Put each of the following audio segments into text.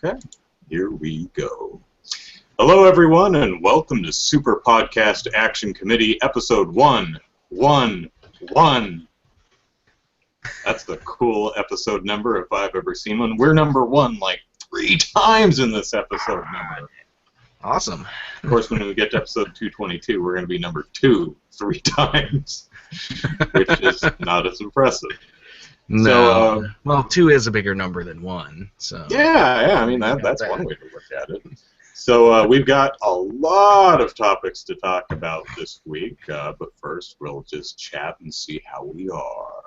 Okay, here we go. Hello, everyone, and welcome to Super Podcast Action Committee, Episode 111. That's the cool episode number if I've ever seen one. We're number one like 3 times in this episode number. Awesome. Of course, when we get to episode 222, we're going to be number 2 3 times, which is not as impressive. No. So, well, 2 is a bigger number than 1. So. Yeah. I mean, that's one way to look at it. So we've got a lot of topics to talk about this week, but first we'll just chat and see how we are.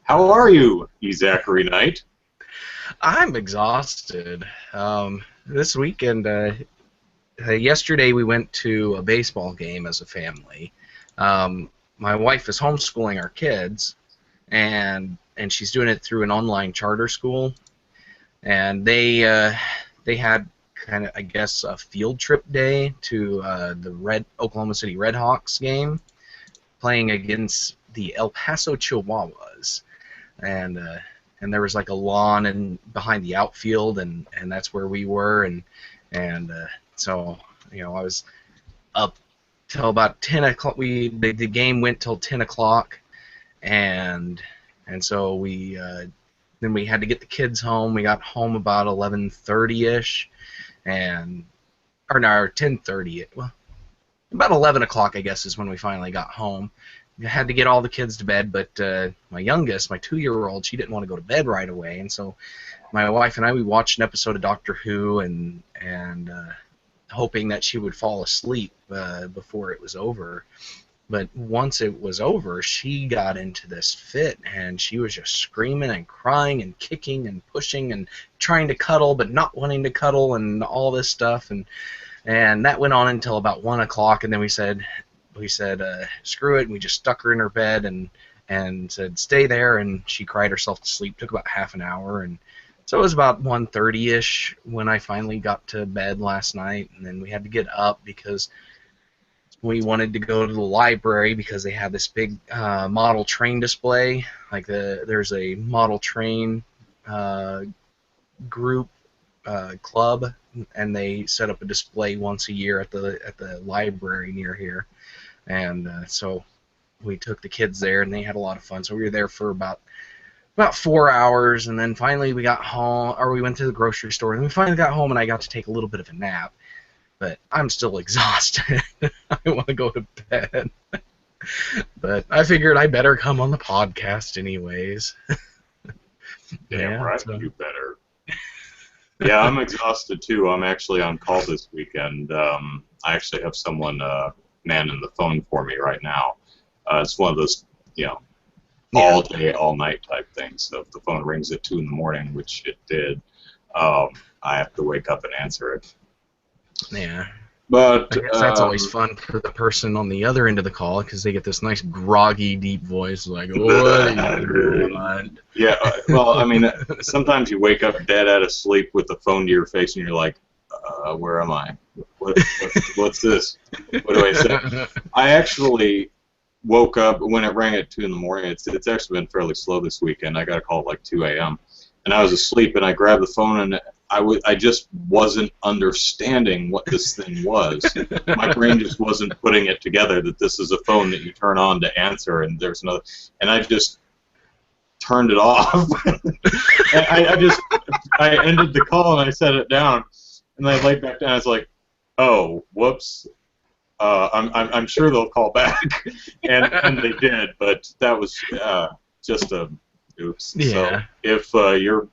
How are you, EZK Knight? I'm exhausted. This weekend, yesterday we went to a baseball game as a family. My wife is homeschooling our kids, and she's doing it through an online charter school, and they had kind of, I guess, a field trip day to the Oklahoma City Redhawks game, playing against the El Paso Chihuahuas, and there was like a lawn behind the outfield, and that's where we were, and so I was up till about 10 o'clock. The game went till 10 o'clock, and so then we had to get the kids home. We got home about 11:30ish, or 10:30. Well, about 11 o'clock, I guess, is when we finally got home. We had to get all the kids to bed, but my youngest, my 2-year-old, she didn't want to go to bed right away, and so my wife and I, we watched an episode of Doctor Who, and hoping that she would fall asleep before it was over. But once it was over, she got into this fit, and she was just screaming and crying and kicking and pushing and trying to cuddle but not wanting to cuddle and all this stuff, and that went on until about 1 o'clock, and then we said screw it, and we just stuck her in her bed and said stay there, and she cried herself to sleep. Took about half an hour, and so it was about 1:30ish when I finally got to bed last night, and then we had to get up because we wanted to go to the library because they have this big model train display. Like there's a model train group club, and they set up a display once a year at the library near here, and so we took the kids there, and they had a lot of fun. So we were there for about 4 hours, and then finally we got home, or we went to the grocery store, and we finally got home, and I got to take a little bit of a nap. But I'm still exhausted. I want to go to bed. But I figured I better come on the podcast anyways. Damn right, you better. Yeah, I'm exhausted too. I'm actually on call this weekend. I actually have someone manning the phone for me right now. It's one of those, all day, all night type things. So if the phone rings at 2 in the morning, which it did, I have to wake up and answer it. Yeah, but I guess that's always fun for the person on the other end of the call, because they get this nice groggy, deep voice like, "What are you doing?" Yeah, well, I mean, sometimes you wake up dead out of sleep with the phone to your face, and you're like, "Where am I? What's this? What do I say?" I actually woke up when it rang at 2 in the morning. It's actually been fairly slow this weekend. I got a call at like 2 a.m. and I was asleep, and I grabbed the phone, and I just wasn't understanding what this thing was. My brain just wasn't putting it together that this is a phone that you turn on to answer, and there's another. And I just turned it off. And I ended the call, and I set it down, and I laid back down. I was like, "Oh, whoops. I'm sure they'll call back," and they did, but that was just a oops. Yeah. So if you're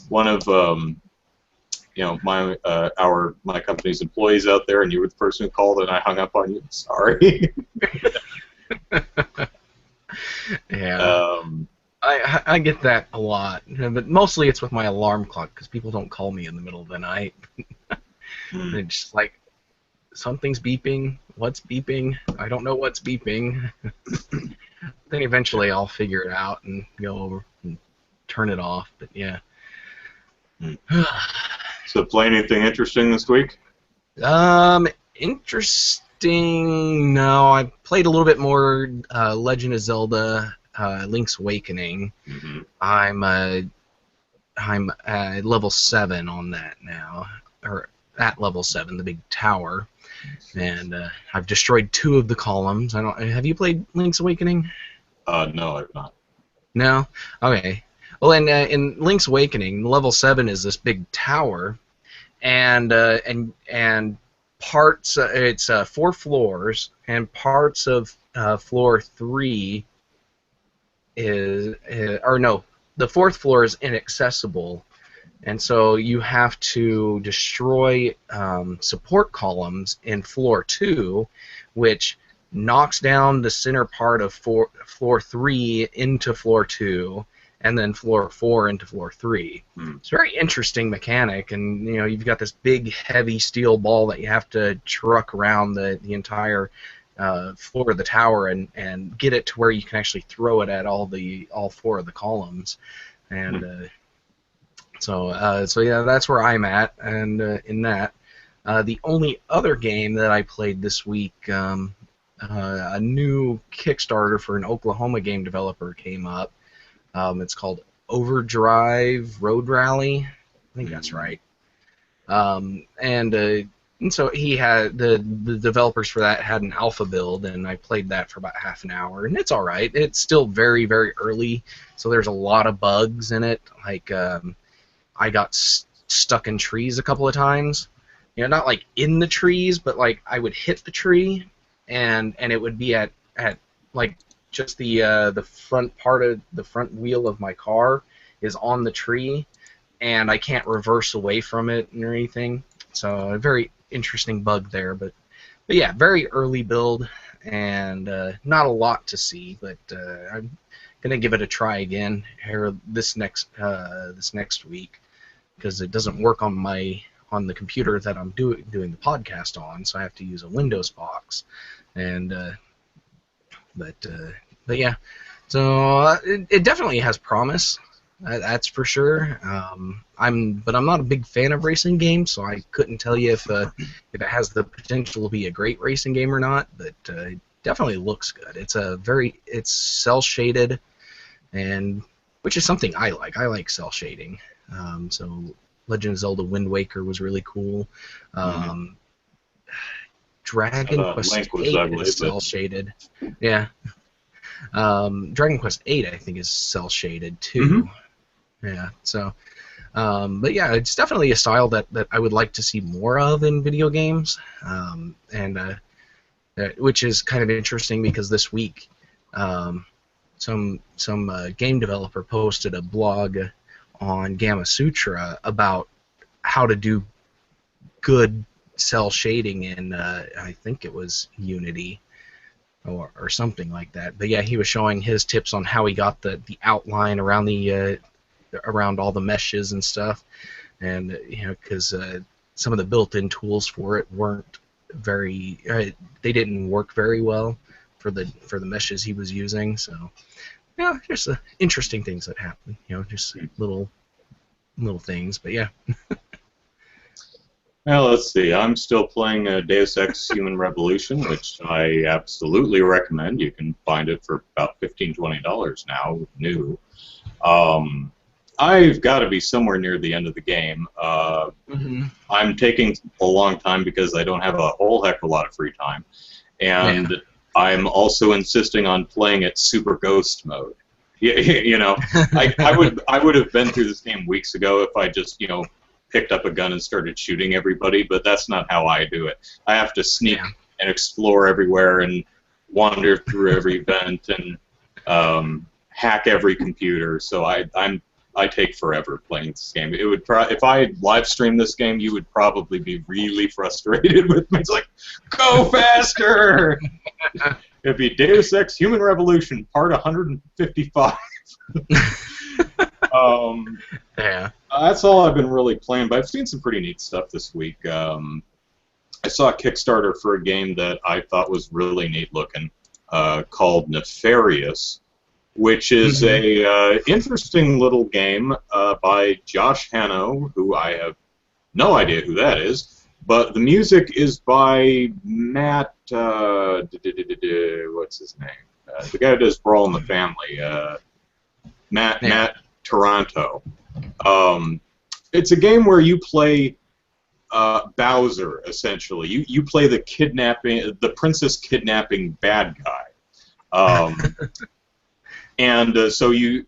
one of my company's employees out there, and you were the person who called and I hung up on you, sorry. Yeah. I get that a lot, but mostly it's with my alarm clock, because people don't call me in the middle of the night. It's just like, something's beeping. What's beeping? I don't know what's beeping. Then eventually I'll figure it out and go over and turn it off. But yeah. So play anything interesting this week? Interesting. No, I played a little bit more Legend of Zelda: Link's Awakening. Mm-hmm. I'm I'm at level 7 on that now, or at level 7, the big tower, and I've destroyed 2 of the columns. I don't. Have you played Link's Awakening? No, I've not. No. Okay. Well, in Link's Awakening, level 7 is this big tower, and parts. It's 4 floors, and parts of floor 3 is, or no, the 4th floor is inaccessible, and so you have to destroy support columns in floor 2, which knocks down the center part of floor 3 into floor 2, and then floor 4 into floor 3. It's a very interesting mechanic, and you've got this big heavy steel ball that you have to truck around the entire floor of the tower and get it to where you can actually throw it at all 4 of the columns, and so yeah, that's where I'm at, and in that, the only other game that I played this week, a new Kickstarter for an Oklahoma game developer came up. It's called Overdrive Road Rally. I think that's right. And so he had the developers for that had an alpha build, and I played that for about half an hour, and it's all right. It's still very, very early, so there's a lot of bugs in it. Like I got stuck in trees a couple of times. Not like in the trees, but like I would hit the tree, and it would be at like just the front part of the front wheel of my car is on the tree, and I can't reverse away from it or anything. So a very interesting bug there, but yeah, very early build, and not a lot to see, but I'm gonna give it a try again here this next week, because it doesn't work on the computer that I'm doing the podcast on, so I have to use a Windows box, and but yeah, so it definitely has promise. That's for sure. But I'm not a big fan of racing games, so I couldn't tell you if it has the potential to be a great racing game or not. But it definitely looks good. It's cell shaded, and which is something I like. I like cell shading. So Legend of Zelda Wind Waker was really cool. Dragon Quest 8 is cell shaded. Yeah. Dragon Quest 8, I think, is cell shaded too. Yeah. So, but yeah, it's definitely a style that I would like to see more of in video games, and which is kind of interesting because this week, some game developer posted a blog on Gamma Sutra about how to do good cell shading in I think it was Unity or something like that. But yeah, he was showing his tips on how he got the outline around around all the meshes and stuff, and because some of the built-in tools for it weren't very they didn't work very well for the meshes he was using. So yeah, just interesting things that happen. Just little things. But yeah. Well, let's see. I'm still playing Deus Ex Human Revolution, which I absolutely recommend. You can find it for about $15, $20 now, new. I've got to be somewhere near the end of the game. I'm taking a long time because I don't have a whole heck of a lot of free time. And yeah. I'm also insisting on playing it Super Ghost mode. I would have been through this game weeks ago if I just, picked up a gun and started shooting everybody, but that's not how I do it. I have to sneak and explore everywhere and wander through every vent and hack every computer. So I take forever playing this game. It would if I live streamed this game, you would probably be really frustrated with me. It's like, go faster! It'd be Deus Ex Human Revolution Part 155. Yeah. That's all I've been really playing, but I've seen some pretty neat stuff this week. I saw a Kickstarter for a game that I thought was really neat looking, called Nefarious, which is a interesting little game by Josh Hano, who I have no idea who that is, but the music is by Matt, what's his name? The guy who does Brawl in the Family, Matt Toronto. It's a game where you play Bowser, essentially. You play the princess kidnapping bad guy. And so you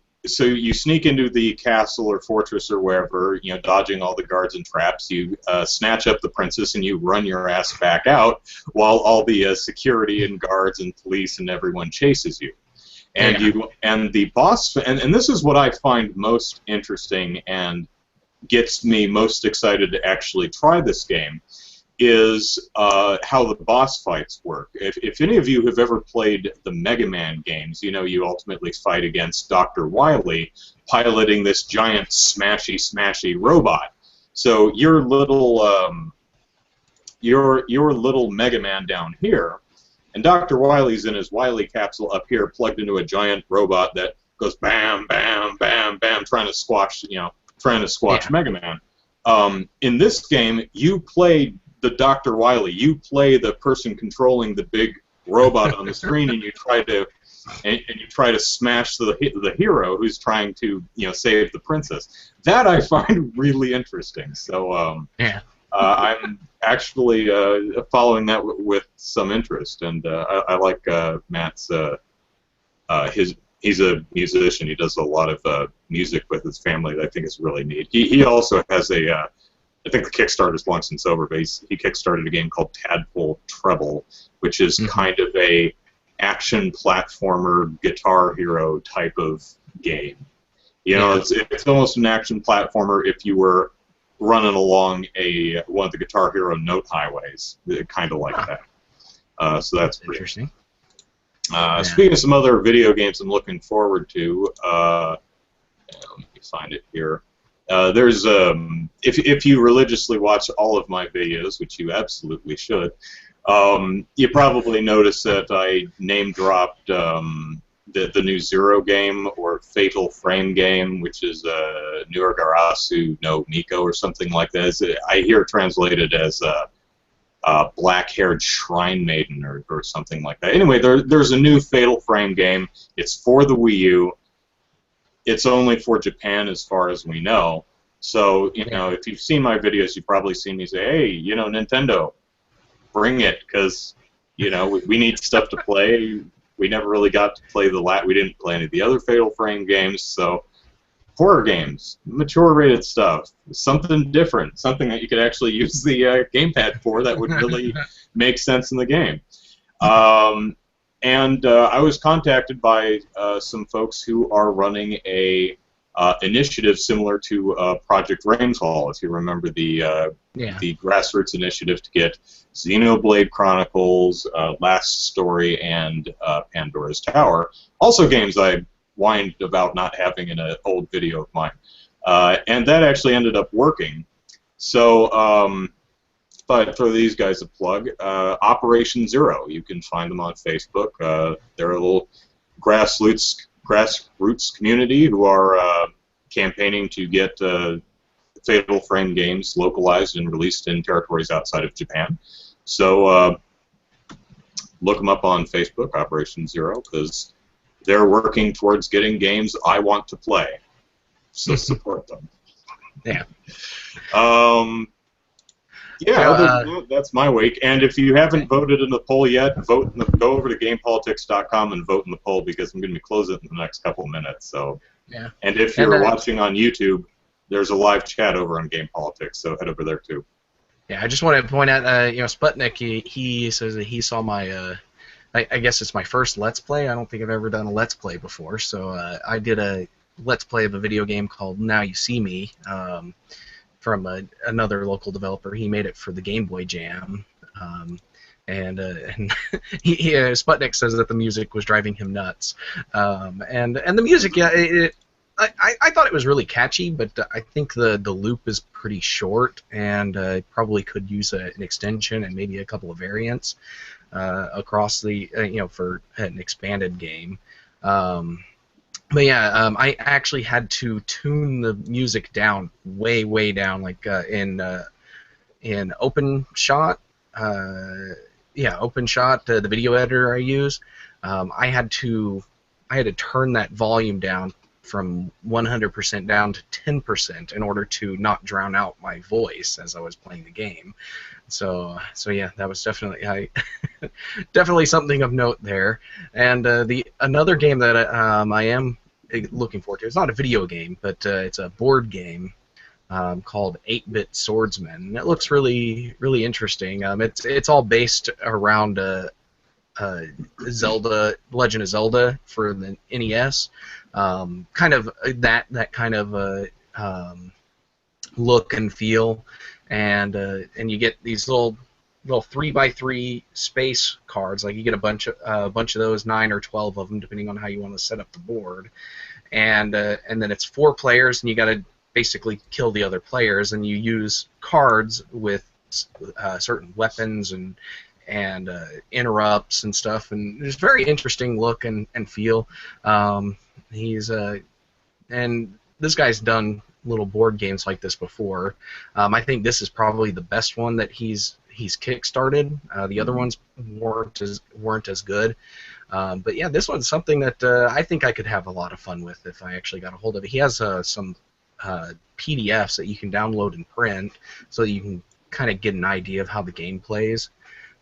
sneak into the castle or fortress or wherever, dodging all the guards and traps. You snatch up the princess and you run your ass back out while all the security and guards and police and everyone chases you. And the boss, and this is what I find most interesting and gets me most excited to actually try this game, is how the boss fights work. If any of you have ever played the Mega Man games, you ultimately fight against Dr. Wily piloting this giant smashy robot. So your little Mega Man down here, and Dr. Wily's in his Wily capsule up here, plugged into a giant robot that goes bam, bam, bam, bam, trying to squash Mega Man. In this game, you play the Dr. Wily. You play the person controlling the big robot on the screen, and you try to smash the hero who's trying to save the princess. That I find really interesting. So I'm actually following that with some interest, and I like Matt's. He's a musician. He does a lot of music with his family that I think is really neat. He also has I think the Kickstarter's long since over, but he kickstarted a game called Tadpole Treble, which is kind of a action platformer Guitar Hero type of game. It's almost an action platformer if you were running along one of the Guitar Hero note highways, kind of like that. So that's pretty interesting. Speaking of some other video games I'm looking forward to, let me find it here. There's if you religiously watch all of my videos, which you absolutely should, you probably noticed that I name dropped the new Zero game or Fatal Frame game, which is Nuagarasu no Miko or something like that. I hear it translated as black-haired shrine maiden or something like that. Anyway, there's a new Fatal Frame game. It's for the Wii U. It's only for Japan as far as we know. So, if you've seen my videos, you've probably seen me say, hey, Nintendo, bring it, because, we need stuff to play. We never really got to play we didn't play any of the other Fatal Frame games, so horror games, mature-rated stuff, something different, something that you could actually use the gamepad for that would really make sense in the game. And I was contacted by some folks who are running a initiative similar to Project Rainfall, if you remember the grassroots initiative to get Xenoblade Chronicles, Last Story, and Pandora's Tower. Also games I whined about not having in an old video of mine. And that actually ended up working. So but throw these guys a plug. Operation Zero. You can find them on Facebook. They're a little grassroots community who are campaigning to get Fatal Frame games localized and released in territories outside of Japan. So look them up on Facebook, Operation Zero, because they're working towards getting games I want to play. So support them. Yeah. That's my week. And if you haven't voted in the poll yet, go over to GamePolitics.com and vote in the poll, because I'm going to be closing it in the next couple of minutes. So, and if you're watching on YouTube, there's a live chat over on Game Politics, so head over there too. Yeah, I just want to point out, Sputnik, he says that he saw my, I guess it's my first Let's Play. I don't think I've ever done a Let's Play before, so I did a Let's Play of a video game called Now You See Me. From another local developer. He made it for the Game Boy Jam, and Sputnik says that the music was driving him nuts, and the music, I thought it was really catchy, but I think the loop is pretty short, and probably could use an extension and maybe a couple of variants across the for an expanded game. But yeah, I actually had to tune the music down way down, like in OpenShot. OpenShot, the video editor I use. I had to turn that volume down from 100% down to 10% in order to not drown out my voice as I was playing the game. So yeah, that was definitely definitely something of note there. And another game that I am looking forward to. It's not a video game, but it's a board game called 8-Bit Swordsman. It looks really interesting. It's all based around Zelda, Legend of Zelda for the NES. Kind of that kind of look and feel, and you get these little 3x3 space cards. Like you get a bunch of those, 9 or 12 of them, depending on how you want to set up the board. And then it's 4 players, and you got to basically kill the other players, and you use cards with certain weapons and interrupts and stuff, and it's very interesting look and feel. He's and this guy's done little board games like this before. I think this is probably the best one that he's kickstarted. The other ones weren't as good. But yeah, this one's something that I think I could have a lot of fun with if I actually got a hold of it. He has some PDFs that you can download and print, so that you can kind of get an idea of how the game plays.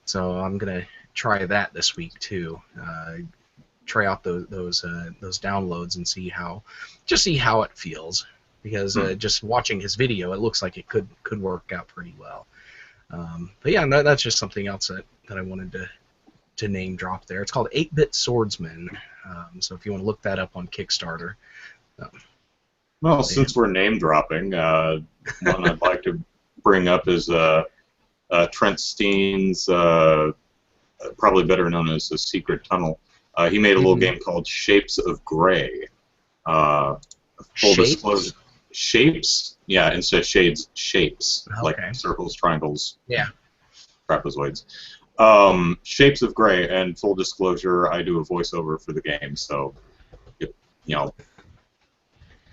So I'm gonna try that this week too. Try out those downloads and see how it feels. Because just watching his video, it looks like it could work out pretty well. But yeah, that's just something else that I wanted to name drop there. It's called 8-Bit Swordsman. So if you want to look that up on Kickstarter. Well, since we're name dropping, one I'd like to bring up is Trent Steen's, probably better known as The Secret Tunnel. He made a little game called Shapes of Grey. Full disclosure. Shapes? Yeah, instead of shades, shapes. Okay. Like circles, triangles, trapezoids. Shapes of Grey, and full disclosure, I do a voiceover for the game, so,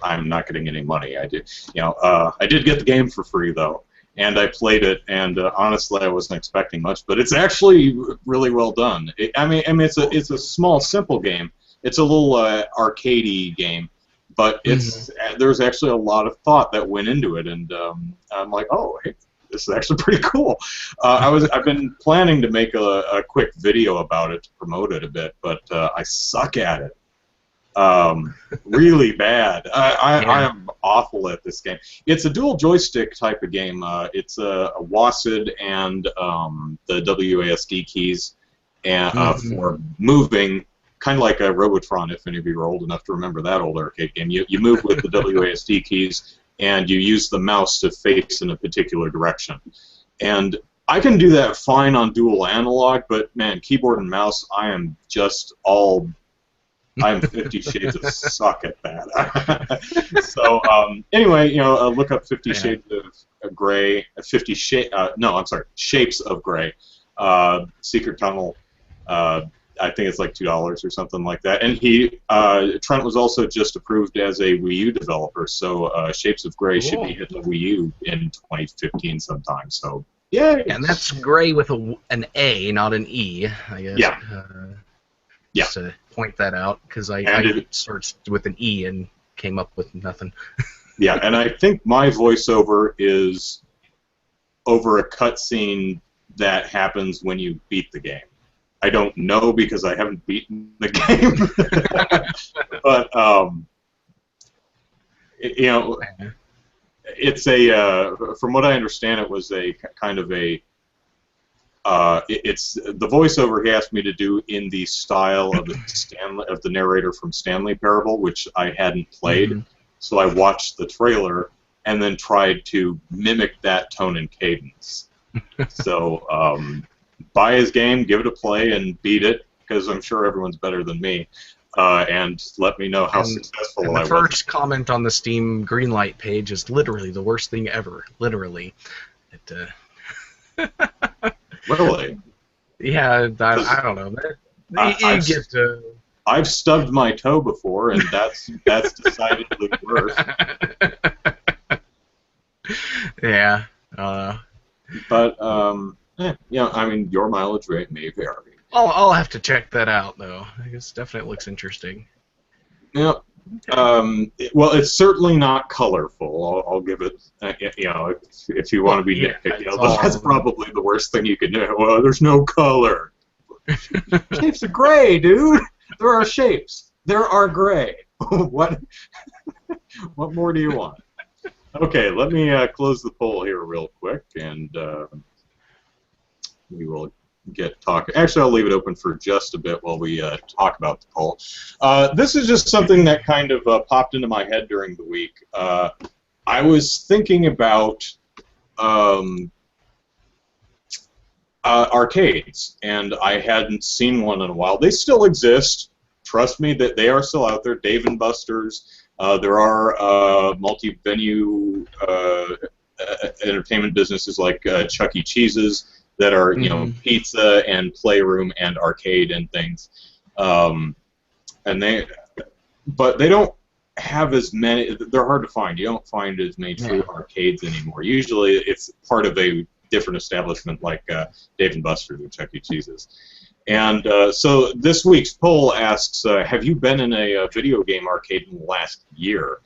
I'm not getting any money. I did get the game for free, though, and I played it, and honestly, I wasn't expecting much, but it's actually really well done. It's a small, simple game. It's a little arcadey game. But there's actually a lot of thought that went into it, and I'm like, oh, hey, this is actually pretty cool. I've been planning to make a quick video about it to promote it a bit, but I suck at it. Really bad. I am awful at this game. It's a dual joystick type of game. It's a WASD and the WASD keys for moving. Kind of like a Robotron, if any of you are old enough to remember that old arcade game. You move with the WASD keys, and you use the mouse to face in a particular direction. And I can do that fine on dual analog, but man, keyboard and mouse, I'm 50 shades of suck at that. So anyway, look up 50 Shades of Grey, Shapes of Grey, Secret Tunnel. I think it's like $2 or something like that. And Trent was also just approved as a Wii U developer, so Shapes of Grey should be hitting the Wii U in 2015 sometime. So yeah. And that's Grey with an A, not an E, I guess. Yeah. Just to point that out, because I searched with an E and came up with nothing. Yeah, and I think my voiceover is over a cutscene that happens when you beat the game. I don't know because I haven't beaten the game, but it's from what I understand, it was a kind of a. It's the voiceover he asked me to do in the style of the narrator from Stanley Parable, which I hadn't played, so I watched the trailer and then tried to mimic that tone and cadence. So. Buy his game, give it a play, and beat it, because I'm sure everyone's better than me. And let me know how successful I was. The first comment on the Steam Greenlight page is literally the worst thing ever. Literally. Really? Yeah, I don't know. I've stubbed my toe before, and that's decidedly worse. Yeah. But your mileage rate may vary. I'll have to check that out, though. I guess definitely looks interesting. Yeah, Well, it's certainly not colorful. I'll give it. You know, if you want to be nitpicky, although that's probably the worst thing you can do. Well, there's no color. Shapes are gray, dude. There are shapes. There are gray. What? What more do you want? Okay, let me close the poll here real quick, and we will get talking. Actually, I'll leave it open for just a bit while we talk about the poll. This is just something that kind of popped into my head during the week. I was thinking about arcades, and I hadn't seen one in a while. They still exist. Trust me, that they are still out there. Dave and Buster's. There are multi-venue entertainment businesses like Chuck E. Cheese's that are, you know, pizza and playroom and arcade and things, but they don't have as many. They're hard to find. You don't find as many true arcades anymore. Usually, it's part of a different establishment like Dave and Buster's or Chuck E. Cheese's. And so this week's poll asks, have you been in a video game arcade in the last year?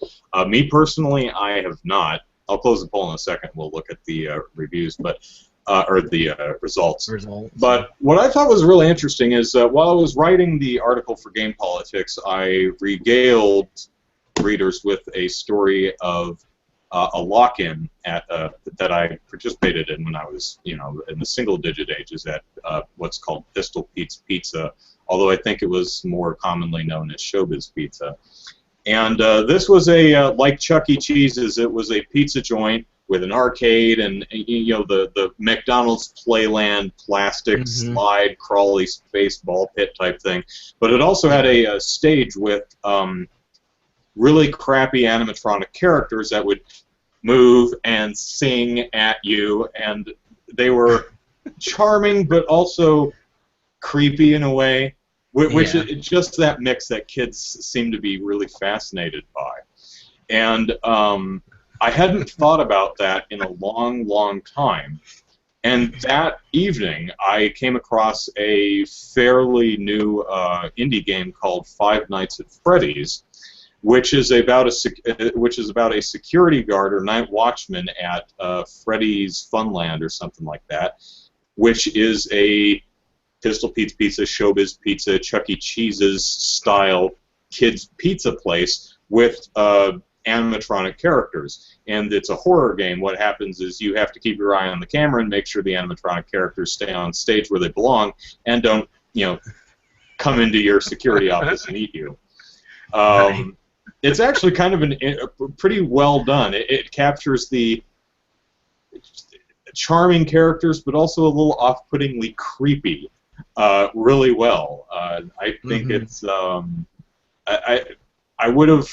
Me personally, I have not. I'll close the poll in a second. We'll look at the reviews, but or the results. But what I thought was really interesting is while I was writing the article for Game Politics, I regaled readers with a story of a lock-in at that I participated in when I was, you know, in the single-digit ages at what's called Pistol Pete's Pizza, although I think it was more commonly known as Showbiz Pizza. And this was a like Chuck E. Cheese's. It was a pizza joint with an arcade and, you know, the McDonald's Playland plastic slide crawly space ball pit type thing, but it also had a stage with really crappy animatronic characters that would move and sing at you, and they were charming but also creepy in a way, which is just that mix that kids seem to be really fascinated by. And I hadn't thought about that in a long, long time. And that evening, I came across a fairly new indie game called Five Nights at Freddy's, which is about a security guard or night watchman at Freddy's Funland or something like that, which is a Pistol Pete's Pizza, Showbiz Pizza, Chuck E. Cheese's style kids pizza place with animatronic characters. And it's a horror game. What happens is you have to keep your eye on the camera and make sure the animatronic characters stay on stage where they belong and don't, you know, come into your security office and eat you. It's actually kind of pretty well done. It captures the charming characters, but also a little off-puttingly creepy really well. I think it's I would have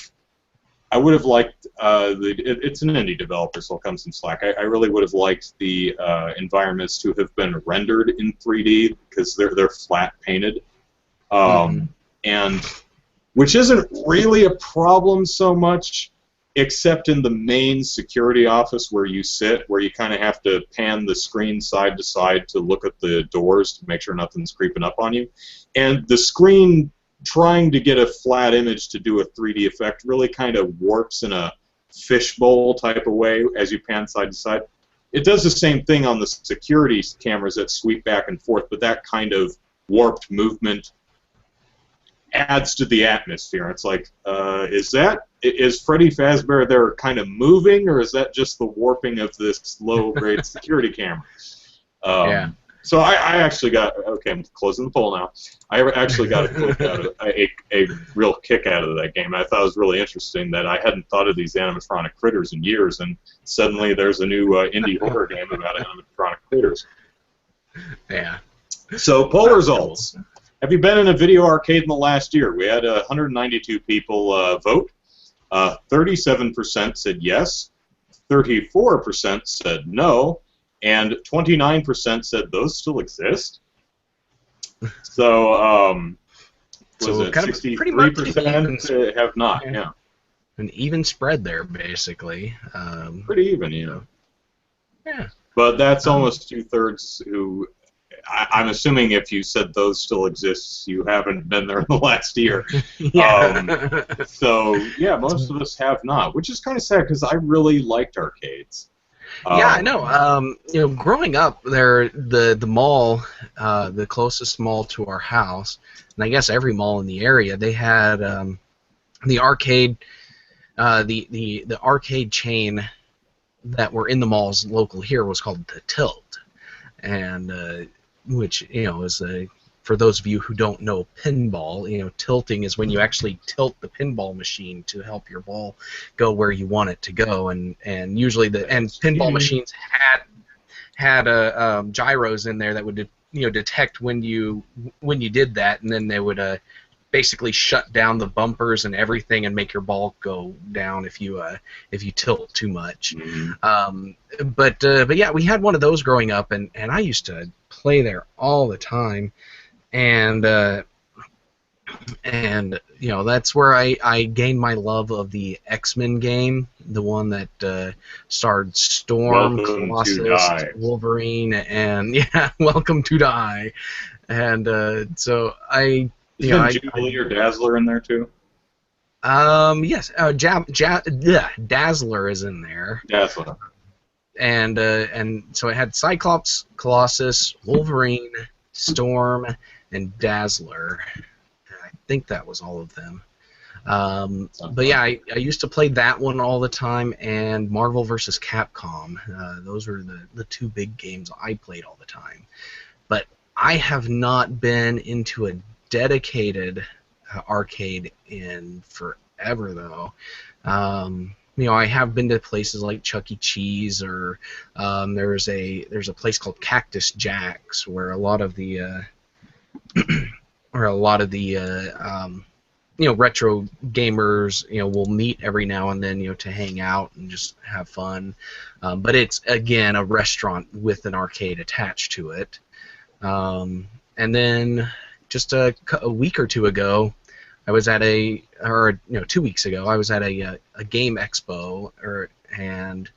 liked it's an indie developer, so I'll come some slack. I really would have liked the environments to have been rendered in 3D because they're flat painted, and which isn't really a problem so much, except in the main security office where you sit, where you kind of have to pan the screen side to side to look at the doors to make sure nothing's creeping up on you. And the screen trying to get a flat image to do a 3D effect really kind of warps in a fishbowl type of way as you pan side to side. It does the same thing on the security cameras that sweep back and forth, but that kind of warped movement adds to the atmosphere. It's like, is Freddy Fazbear there kind of moving, or is that just the warping of this low-grade security camera? So I actually got, okay, I'm closing the poll now. I actually got a real kick out of that game. I thought it was really interesting that I hadn't thought of these animatronic critters in years, and suddenly there's a new indie horror game about animatronic critters. Yeah. So poll results. Have you been in a video arcade in the last year? We had 192 people vote. 37% said yes, 34% said no, and 29% said those still exist. So, was it 63% have not? Yeah. An even spread there, basically. Pretty even, you know. Yeah. But that's almost 2/3 who I'm assuming if you said those still exist, you haven't been there in the last year. Yeah. So yeah, most of us have not, which is kind of sad because I really liked arcades. Yeah, I know. Growing up, the mall, the closest mall to our house, and I guess every mall in the area, they had the arcade, the arcade chain that were in the malls local here was called the Tilt, and which is for those of you who don't know pinball, tilting is when you actually tilt the pinball machine to help your ball go where you want it to go, and usually pinball machines had gyros in there that would detect when you did that, and then they would basically shut down the bumpers and everything and make your ball go down if you tilt too much. But yeah, we had one of those growing up, and I used to play there all the time, and that's where I gained my love of the X-Men game, the one that starred Storm, Welcome Colossus, to Die. Wolverine, and Welcome to Die, and so I. Isn't Jubilee or Dazzler in there too? Yes. Dazzler is in there. Dazzler. And so it had Cyclops, Colossus, Wolverine, Storm, and Dazzler. I think that was all of them. But yeah, I used to play that one all the time, and Marvel vs. Capcom. Those were the two big games I played all the time. But I have not been into a dedicated arcade in forever, though. I have been to places like Chuck E. Cheese, or there's a place called Cactus Jack's where a lot of the retro gamers will meet every now and then to hang out and just have fun. But it's again a restaurant with an arcade attached to it. And then just a week or two ago, I was at 2 weeks ago, I was at a game expo, and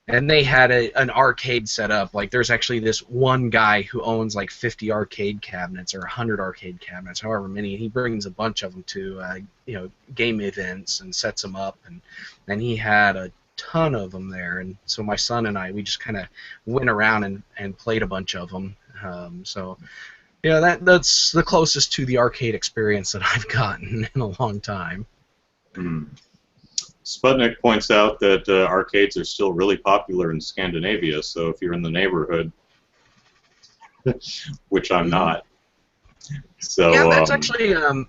they had an arcade set up. Like, there's actually this one guy who owns like 50 arcade cabinets or 100 arcade cabinets, however many. He brings a bunch of them to game events and sets them up, and he had a ton of them there. And so my son and I, we just kind of went around and played a bunch of them. That's the closest to the arcade experience that I've gotten in a long time. Sputnik points out that arcades are still really popular in Scandinavia, so if you're in the neighborhood, which I'm not. So yeah, that's actually I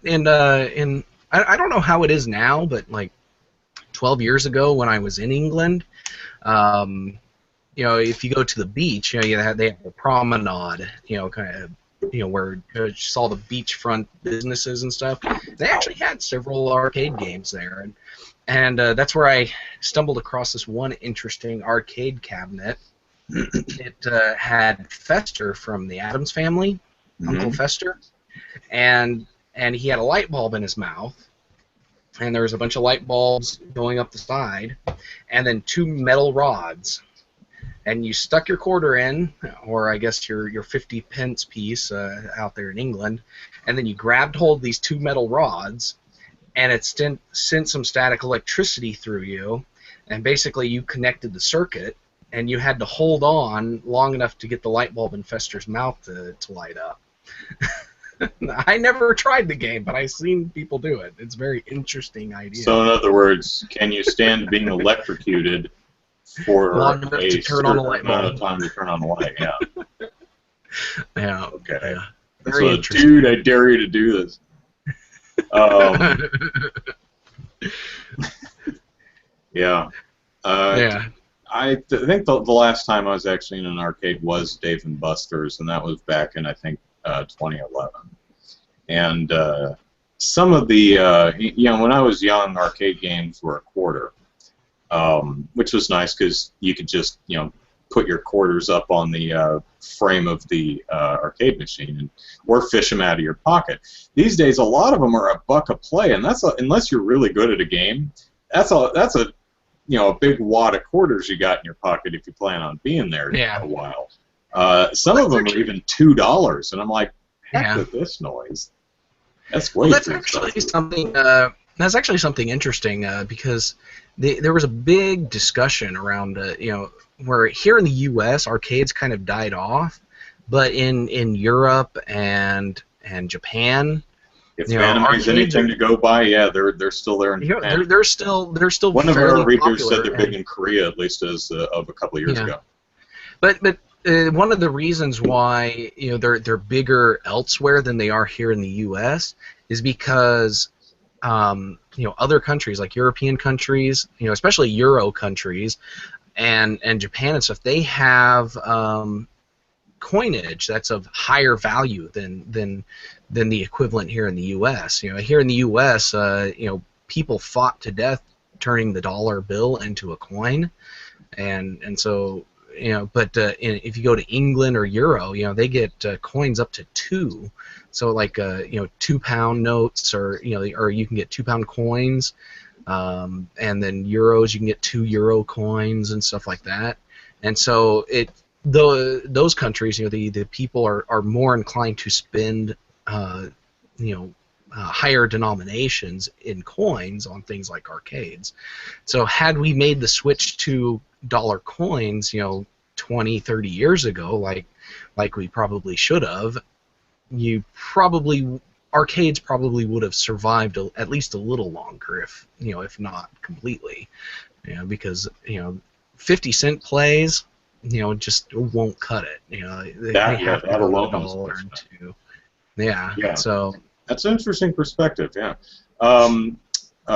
don't know how it is now, but like 12 years ago when I was in England, if you go to the beach, they have a promenade, kind of. Where you saw the beachfront businesses and stuff. They actually had several arcade games there, and that's where I stumbled across this one interesting arcade cabinet. It had Fester from the Addams Family, Uncle Fester, and he had a light bulb in his mouth, and there was a bunch of light bulbs going up the side, and then two metal rods. And you stuck your quarter in, or I guess your 50 pence piece out there in England, and then you grabbed hold of these two metal rods, and it sent some static electricity through you, and basically you connected the circuit, and you had to hold on long enough to get the light bulb in Fester's mouth to light up. I never tried the game, but I've seen people do it. It's a very interesting idea. So in other words, can you stand being electrocuted for long enough a to turn on the light bulb? amount of time to turn on the light? Yeah. Yeah. Okay. Yeah. So, Very interesting. dude, I dare you to do this. Yeah. Yeah. I think the last time I was actually in an arcade was Dave & Buster's, and that was back in, I think, 2011. And some of the, when I was young, arcade games were a quarter, which was nice because you could just, put your quarters up on the frame of the arcade machine or fish them out of your pocket. These days, a lot of them are $1 a play, and unless you're really good at a game, that's a big wad of quarters you got in your pocket if you plan on being there Yeah. a while. Some of them are even $2, and I'm like, heck Yeah. with this noise. That's way Well, that's too actually expensive. something. That's actually something interesting because there was a big discussion around, where here in the U.S. arcades kind of died off, but in Europe and Japan, If anime is arcades anything are, to go by, yeah, they're still there in Japan. they're still One of our fairly readers said popular. they're big in Korea, at least as of a couple of years Yeah. ago. But one of the reasons why they're bigger elsewhere than they are here in the U.S. is because other countries like European countries, especially Euro countries and Japan and stuff, they have coinage that's of higher value than the equivalent here in the U.S. Here in the U.S., people fought to death turning the dollar bill into a coin, and so but if you go to England or Euro, they get coins up to 2, so like £2 notes, or or you can get £2 coins, and then euros you can get €2 coins and stuff like that, and so those countries, the people are more inclined to spend higher denominations in coins on things like arcades. So had we made the switch to dollar coins, 20, 30 years ago, like we probably should have, arcades probably would have survived at least a little longer, if not completely, because 50-cent plays, just won't cut it. They have to That go to the alone is dollar and expensive. two. Yeah. Yeah, So. that's an interesting perspective. Yeah,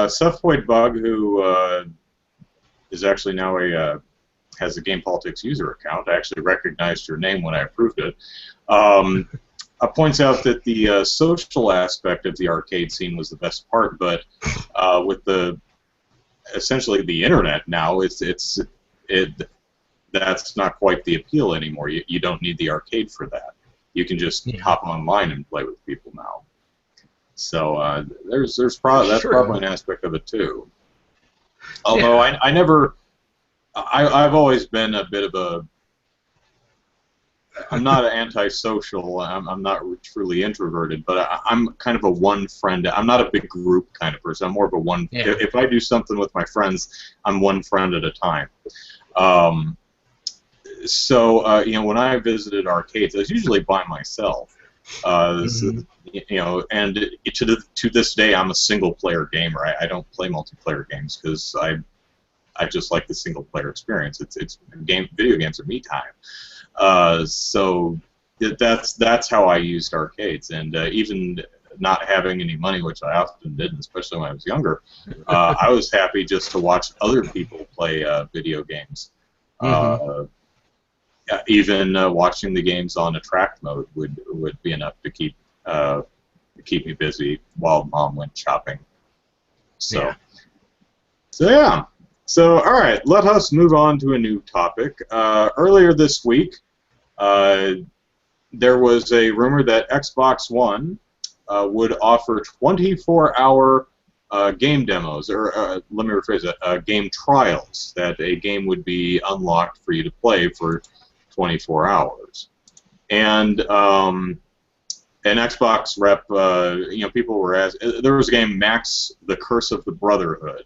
Suffoid Bug, who is actually now has a Game Politics user account. I actually recognized your name when I approved it. Points out that the social aspect of the arcade scene was the best part, but with essentially the internet now, that's not quite the appeal anymore. You don't need the arcade for that. You can just hop online and play with people now. So that's probably an aspect of it too. Although I've always been a bit of a. I'm not antisocial. I'm not truly introverted, but I'm kind of a one friend. I'm not a big group kind of person. I'm more of a one. Yeah. If I do something with my friends, I'm one friend at a time. So when I visited arcades, I was usually by myself. And to this day, I'm a single-player gamer. I don't play multiplayer games because I just like the single-player experience. Video games are me time. So that's how I used arcades, and even not having any money, which I often didn't, especially when I was younger, I was happy just to watch other people play video games. Even watching the games on attract mode would be enough to keep me busy while Mom went shopping. So all right, let us move on to a new topic. Earlier this week, there was a rumor that Xbox One would offer 24-hour game demos, or let me rephrase it, game trials, that a game would be unlocked for you to play for 24 hours. And an Xbox rep, people were asking, there was a game, Max, The Curse of the Brotherhood,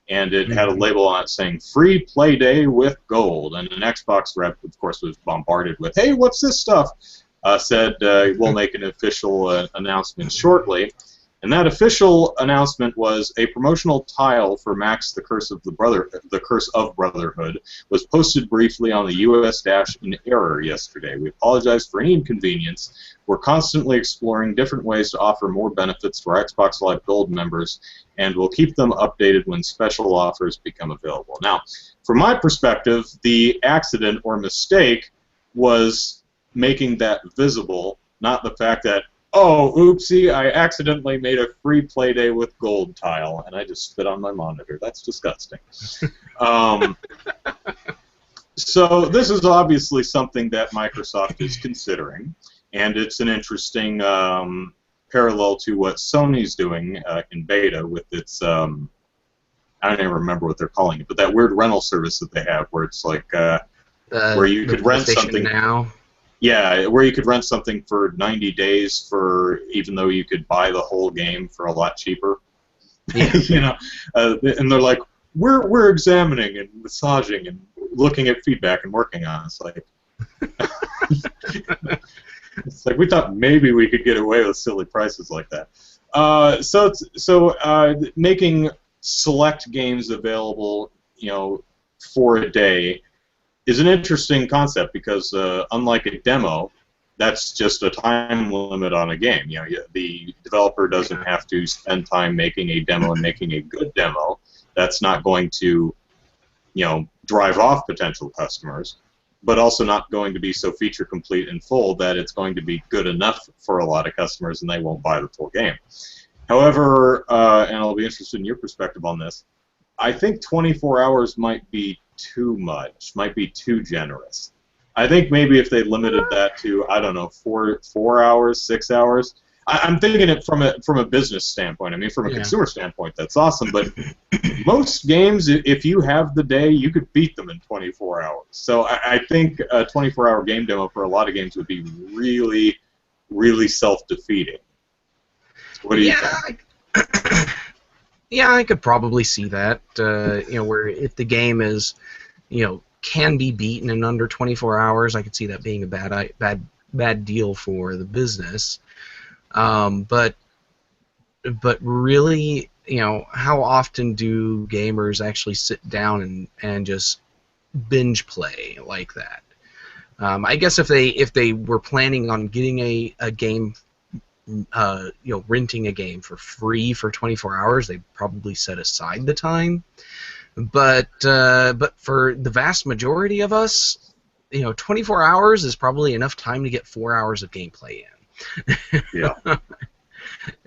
and it had a label on it saying free play day with gold, and an Xbox rep, of course, was bombarded with, hey, what's this stuff? Said we'll make an official announcement shortly. And that official announcement was a promotional tile for Max: The Curse of Brotherhood was posted briefly on the US Dash in error yesterday. We apologize for any inconvenience. We're constantly exploring different ways to offer more benefits to our Xbox Live Gold members, and we'll keep them updated when special offers become available. Now, from my perspective, the accident or mistake was making that visible, not the fact that, oh, oopsie, I accidentally made a free play day with gold tile, and I just spit on my monitor. That's disgusting. So this is obviously something that Microsoft is considering, and it's an interesting parallel to what Sony's doing in beta with its, I don't even remember what they're calling it, but that weird rental service that they have where it's like, where you could rent something. Now. Yeah, where you could rent something for 90 days for even though you could buy the whole game for a lot cheaper. Yeah. You know, and they're like, we're examining and massaging and looking at feedback and working on it. It's like, it's like we thought maybe we could get away with silly prices like that. So making select games available, for a day is an interesting concept because unlike a demo, that's just a time limit on a game. The developer doesn't have to spend time making a demo and making a good demo. That's not going to, drive off potential customers, but also not going to be so feature complete and full that it's going to be good enough for a lot of customers and they won't buy the full game. However, and I'll be interested in your perspective on this, I think 24 hours might be too much, might be too generous. I think maybe if they limited that to, I don't know, 4 hours, 6 hours. I'm thinking it from a business standpoint. I mean, from a consumer standpoint, that's awesome. But most games, if you have the day, you could beat them in 24 hours. So I think a 24-hour game demo for a lot of games would be really, really self-defeating. What do you think? Yeah, I could probably see that. Where if the game is, can be beaten in under 24 hours, I could see that being a bad deal for the business. But really, how often do gamers actually sit down and just binge play like that? I guess if they were planning on getting a game, renting a game for free for 24 hours, they probably set aside the time. But for the vast majority of us, 24 hours is probably enough time to get 4 hours of gameplay in. Yeah.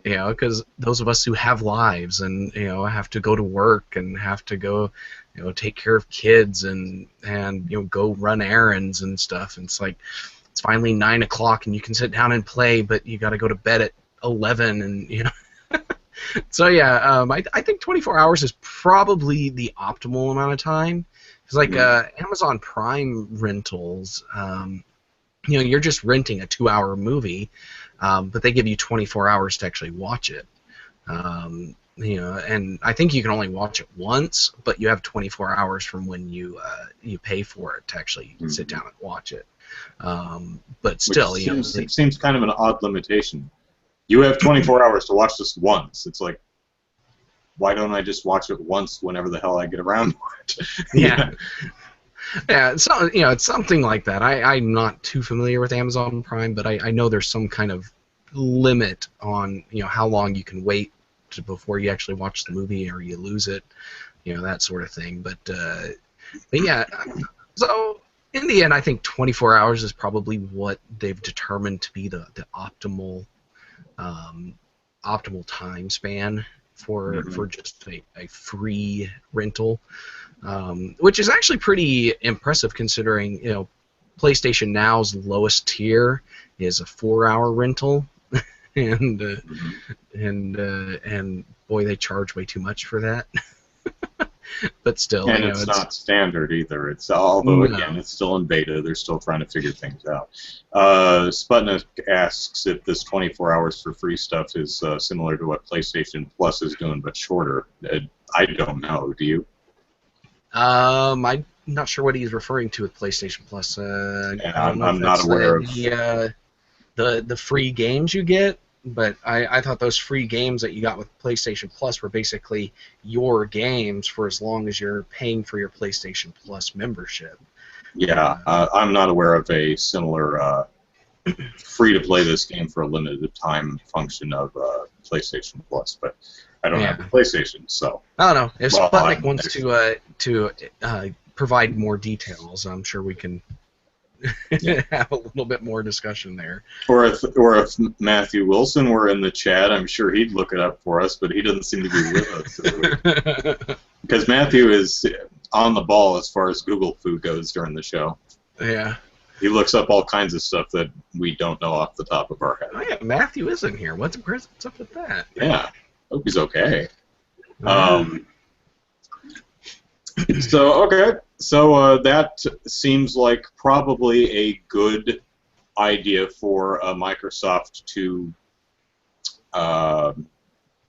Because those of us who have lives and have to go to work and have to go, take care of kids and go run errands and stuff. And it's like it's finally 9 o'clock and you can sit down and play, but you got to go to bed at 11 and So yeah, I think 24 hours is probably the optimal amount of time. It's like Amazon Prime rentals. You're just renting a 2-hour movie, but they give you 24 hours to actually watch it. And I think you can only watch it once, but you have 24 hours from when you pay for it to actually sit down and watch it. But still, it seems kind of an odd limitation. You have 24 hours to watch this once. It's like, why don't I just watch it once whenever the hell I get around to it? Yeah. Yeah, so it's something like that. I'm not too familiar with Amazon Prime, but I know there's some kind of limit on how long you can wait before you actually watch the movie or you lose it, that sort of thing. But yeah, so in the end, I think 24 hours is probably what they've determined to be the optimal time span for just a free rental. Which is actually pretty impressive considering, PlayStation Now's lowest tier is a 4-hour rental, and boy, they charge way too much for that. But still, and it's not standard either. Although again, it's still in beta. They're still trying to figure things out. Sputnik asks if this 24 hours for free stuff is similar to what PlayStation Plus is doing, but shorter. I don't know. Do you? I'm not sure what he's referring to with PlayStation Plus. I'm not aware of the free games you get, but I thought those free games that you got with PlayStation Plus were basically your games for as long as you're paying for your PlayStation Plus membership. Yeah, I'm not aware of a similar free-to-play this game for a limited time function of PlayStation Plus, but I don't have a PlayStation, so. I don't know. If Sputnik wants to provide more details, I'm sure we can have a little bit more discussion there. Or if Matthew Wilson were in the chat, I'm sure he'd look it up for us, but he doesn't seem to be with us. Because Matthew is on the ball as far as Google food goes during the show. Yeah. He looks up all kinds of stuff that we don't know off the top of our head. Oh yeah, Matthew isn't here. What's up with that? Yeah. Hope he's okay. So that seems like probably a good idea for Microsoft to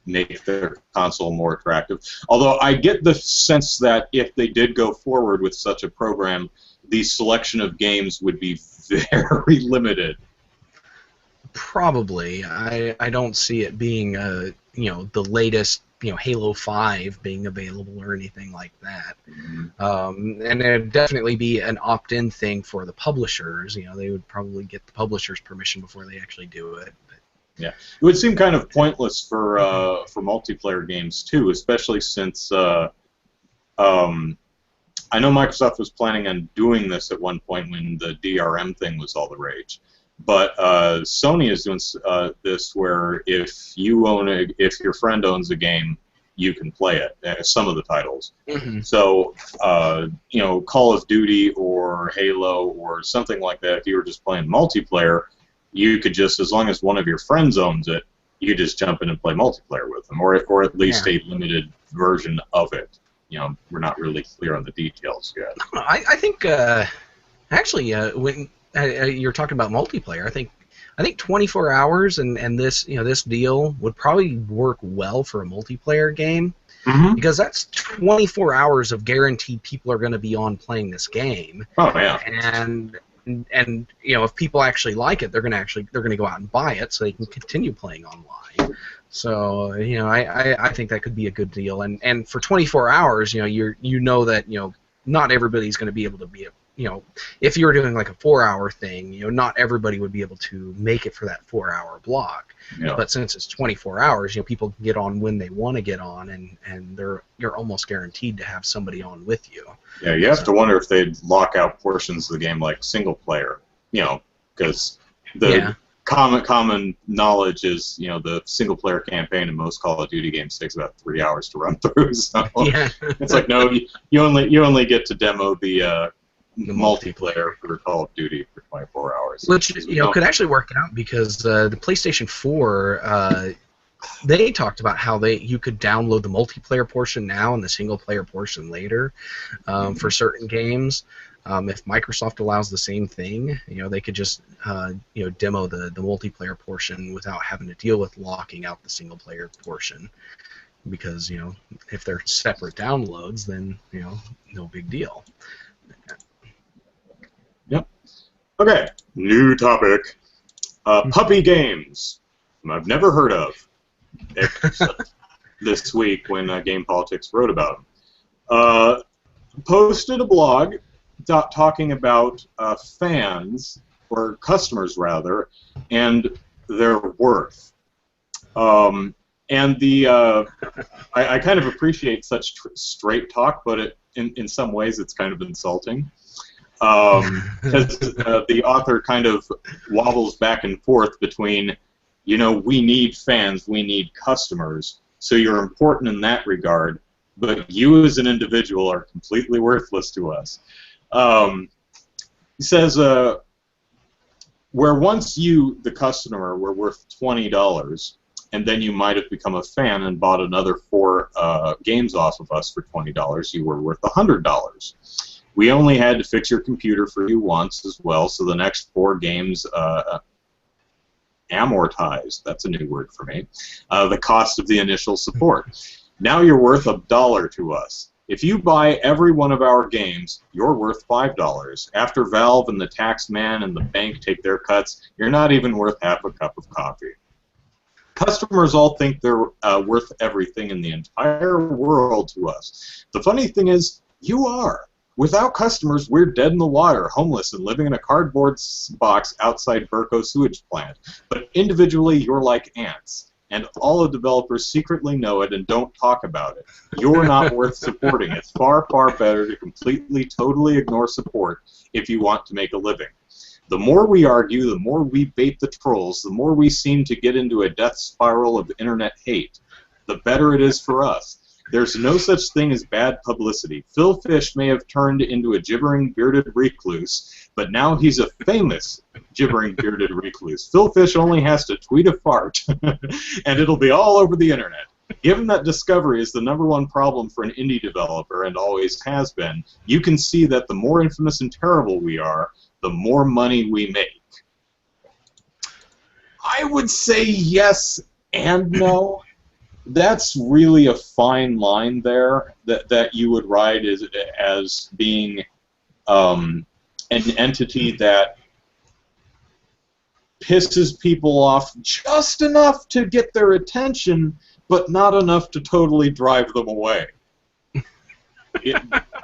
make their console more attractive. Although I get the sense that if they did go forward with such a program, the selection of games would be very limited. Probably. I don't see it being the latest Halo 5 being available or anything like that. And it'd definitely be an opt-in thing for the publishers. They would probably get the publishers' permission before they actually do it. Yeah, it would seem kind of pointless for multiplayer games too, especially since I know Microsoft was planning on doing this at one point when the DRM thing was all the rage. But Sony is doing this where if your friend owns a game, you can play it. Some of the titles. So Call of Duty or Halo or something like that. If you were just playing multiplayer, you could just, as long as one of your friends owns it, you could just jump in and play multiplayer with them, or at least a limited version of it. We're not really clear on the details yet. I think actually when you're talking about multiplayer, I think 24 hours and this this deal would probably work well for a multiplayer game, because that's 24 hours of guaranteed people are going to be on playing this game. Oh yeah. And if people actually like it, they're going to go out and buy it so they can continue playing online. So I think that could be a good deal. And for 24 hours, that not everybody's going to be able to be if you were doing like a 4-hour thing, not everybody would be able to make it for that 4-hour block. Yeah. But since it's 24 hours, people can get on when they want to get on, and you're almost guaranteed to have somebody on with you. Yeah, you have to wonder if they'd lock out portions of the game like single player, because the common knowledge is, the single player campaign in most Call of Duty games takes about 3 hours to run through. So it's like, no, you only get to demo the multiplayer for Call of Duty for 24 hours. Which could actually work out, because the PlayStation 4 they talked about how you could download the multiplayer portion now and the single player portion later for certain games. If Microsoft allows the same thing, they could just demo the multiplayer portion without having to deal with locking out the single player portion, because if they're separate downloads, then no big deal. Yep. Okay, new topic. Puppy games. I've never heard of this week when Game Politics wrote about them. Posted a blog talking about fans, or customers rather, and their worth. And I kind of appreciate such straight talk, but in some ways it's kind of insulting. Because the author kind of wobbles back and forth between, we need fans, we need customers, so you're important in that regard, but you as an individual are completely worthless to us. He says, where once you, the customer, were worth $20, and then you might have become a fan and bought another 4 games off of us for $20, you were worth $100. We only had to fix your computer for you once as well, so the next 4 games amortized, that's a new word for me, the cost of the initial support. Now you're worth $1 to us. If you buy every one of our games, you're worth $5. After Valve and the tax man and the bank take their cuts, you're not even worth half a cup of coffee. Customers all think they're worth everything in the entire world to us. The funny thing is, you are. Without customers, we're dead in the water, homeless, and living in a cardboard box outside Burco sewage plant. But individually, you're like ants. And all the developers secretly know it and don't talk about it. You're not worth supporting. It's far, far better to completely, totally ignore support if you want to make a living. The more we argue, the more we bait the trolls, the more we seem to get into a death spiral of internet hate. The better it is for us. There's no such thing as bad publicity. Phil Fish may have turned into a gibbering bearded recluse, but now he's a famous gibbering bearded recluse. Phil Fish only has to tweet a fart, and it'll be all over the internet. Given that discovery is the #1 problem for an indie developer, and always has been, you can see that the more infamous and terrible we are, the more money we make. I would say yes and no. That's really a fine line there that you would ride as being an entity that pisses people off just enough to get their attention, but not enough to totally drive them away.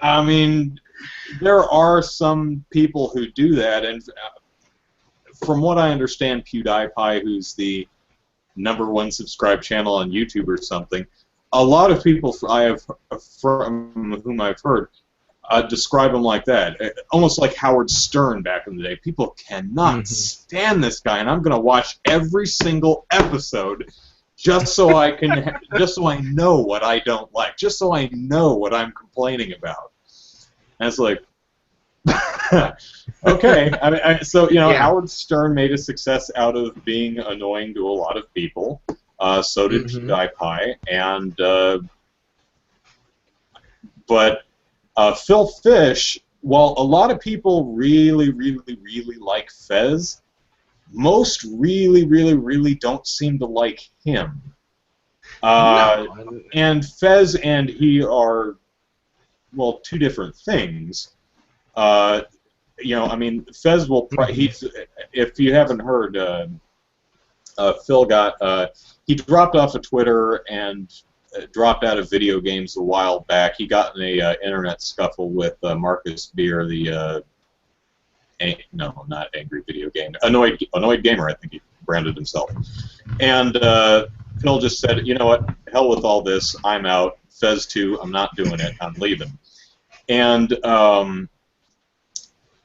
I mean, there are some people who do that, and from what I understand, PewDiePie, who's the #1 subscribed channel on YouTube or something, a lot of people from whom I've heard describe him like that, almost like Howard Stern back in the day. People cannot stand this guy, and I'm going to watch every single episode just so I can, just so I know what I don't like, just so I know what I'm complaining about. And it's like, okay. So Howard Stern made a success out of being annoying to a lot of people. So did PewDiePie, and but Phil Fish, while a lot of people really, really, really like Fez, most really, really, really don't seem to like him. And Fez and he are, well, two different things. I mean, Fez will. If you haven't heard, Phil he dropped off of Twitter and dropped out of video games a while back. He got in a internet scuffle with Marcus Beer, not Angry Video Game, Annoyed Gamer, I think he branded himself. And Phil just said, you know what, hell with all this, I'm out. Fez 2, I'm not doing it, I'm leaving. And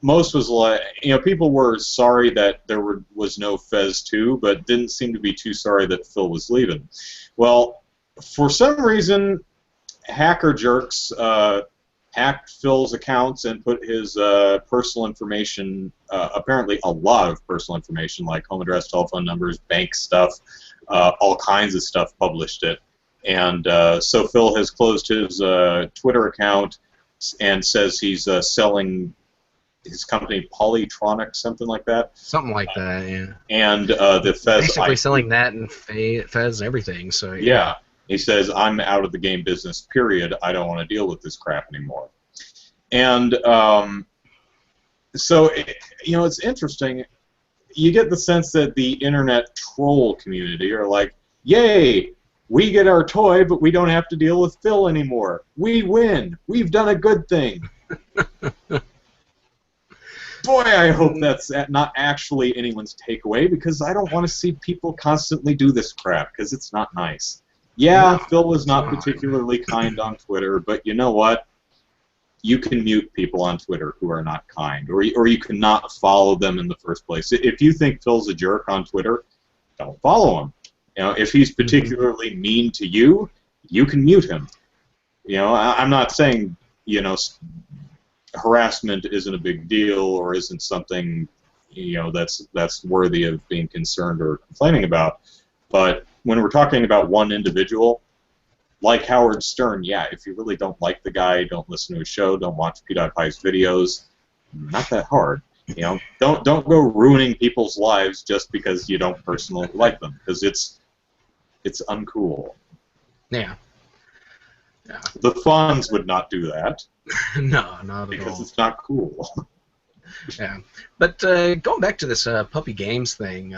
most was like, people were sorry that there was no Fez 2, but didn't seem to be too sorry that Phil was leaving. Well, for some reason, hacker jerks hacked Phil's accounts and put his personal information, apparently a lot of personal information, like home address, telephone numbers, bank stuff, all kinds of stuff, published it. And so Phil has closed his Twitter account and says he's selling his company Polytronic, something like that. Something like that, yeah. And the Fez basically selling that and Fez and everything. So yeah. He says, I'm out of the game business, period. I don't want to deal with this crap anymore. And so, it's interesting. You get the sense that the internet troll community are like, yay, we get our toy, but we don't have to deal with Phil anymore. We win. We've done a good thing. Boy, I hope that's not actually anyone's takeaway, because I don't want to see people constantly do this crap, because it's not nice. Yeah, no, Phil was not particularly kind on Twitter, but you know what? You can mute people on Twitter who are not kind, or you cannot follow them in the first place. If you think Phil's a jerk on Twitter, don't follow him. If he's particularly mean to you, you can mute him. I'm not saying, harassment isn't a big deal or isn't something, that's worthy of being concerned or complaining about, but when we're talking about one individual, like Howard Stern, yeah, if you really don't like the guy, don't listen to his show, don't watch PewDiePie's videos, not that hard. Don't go ruining people's lives just because you don't personally like them, because it's uncool. Yeah. The Fonz would not do that. No, not at all. Because it's not cool. Yeah, but going back to this Puppy Games thing,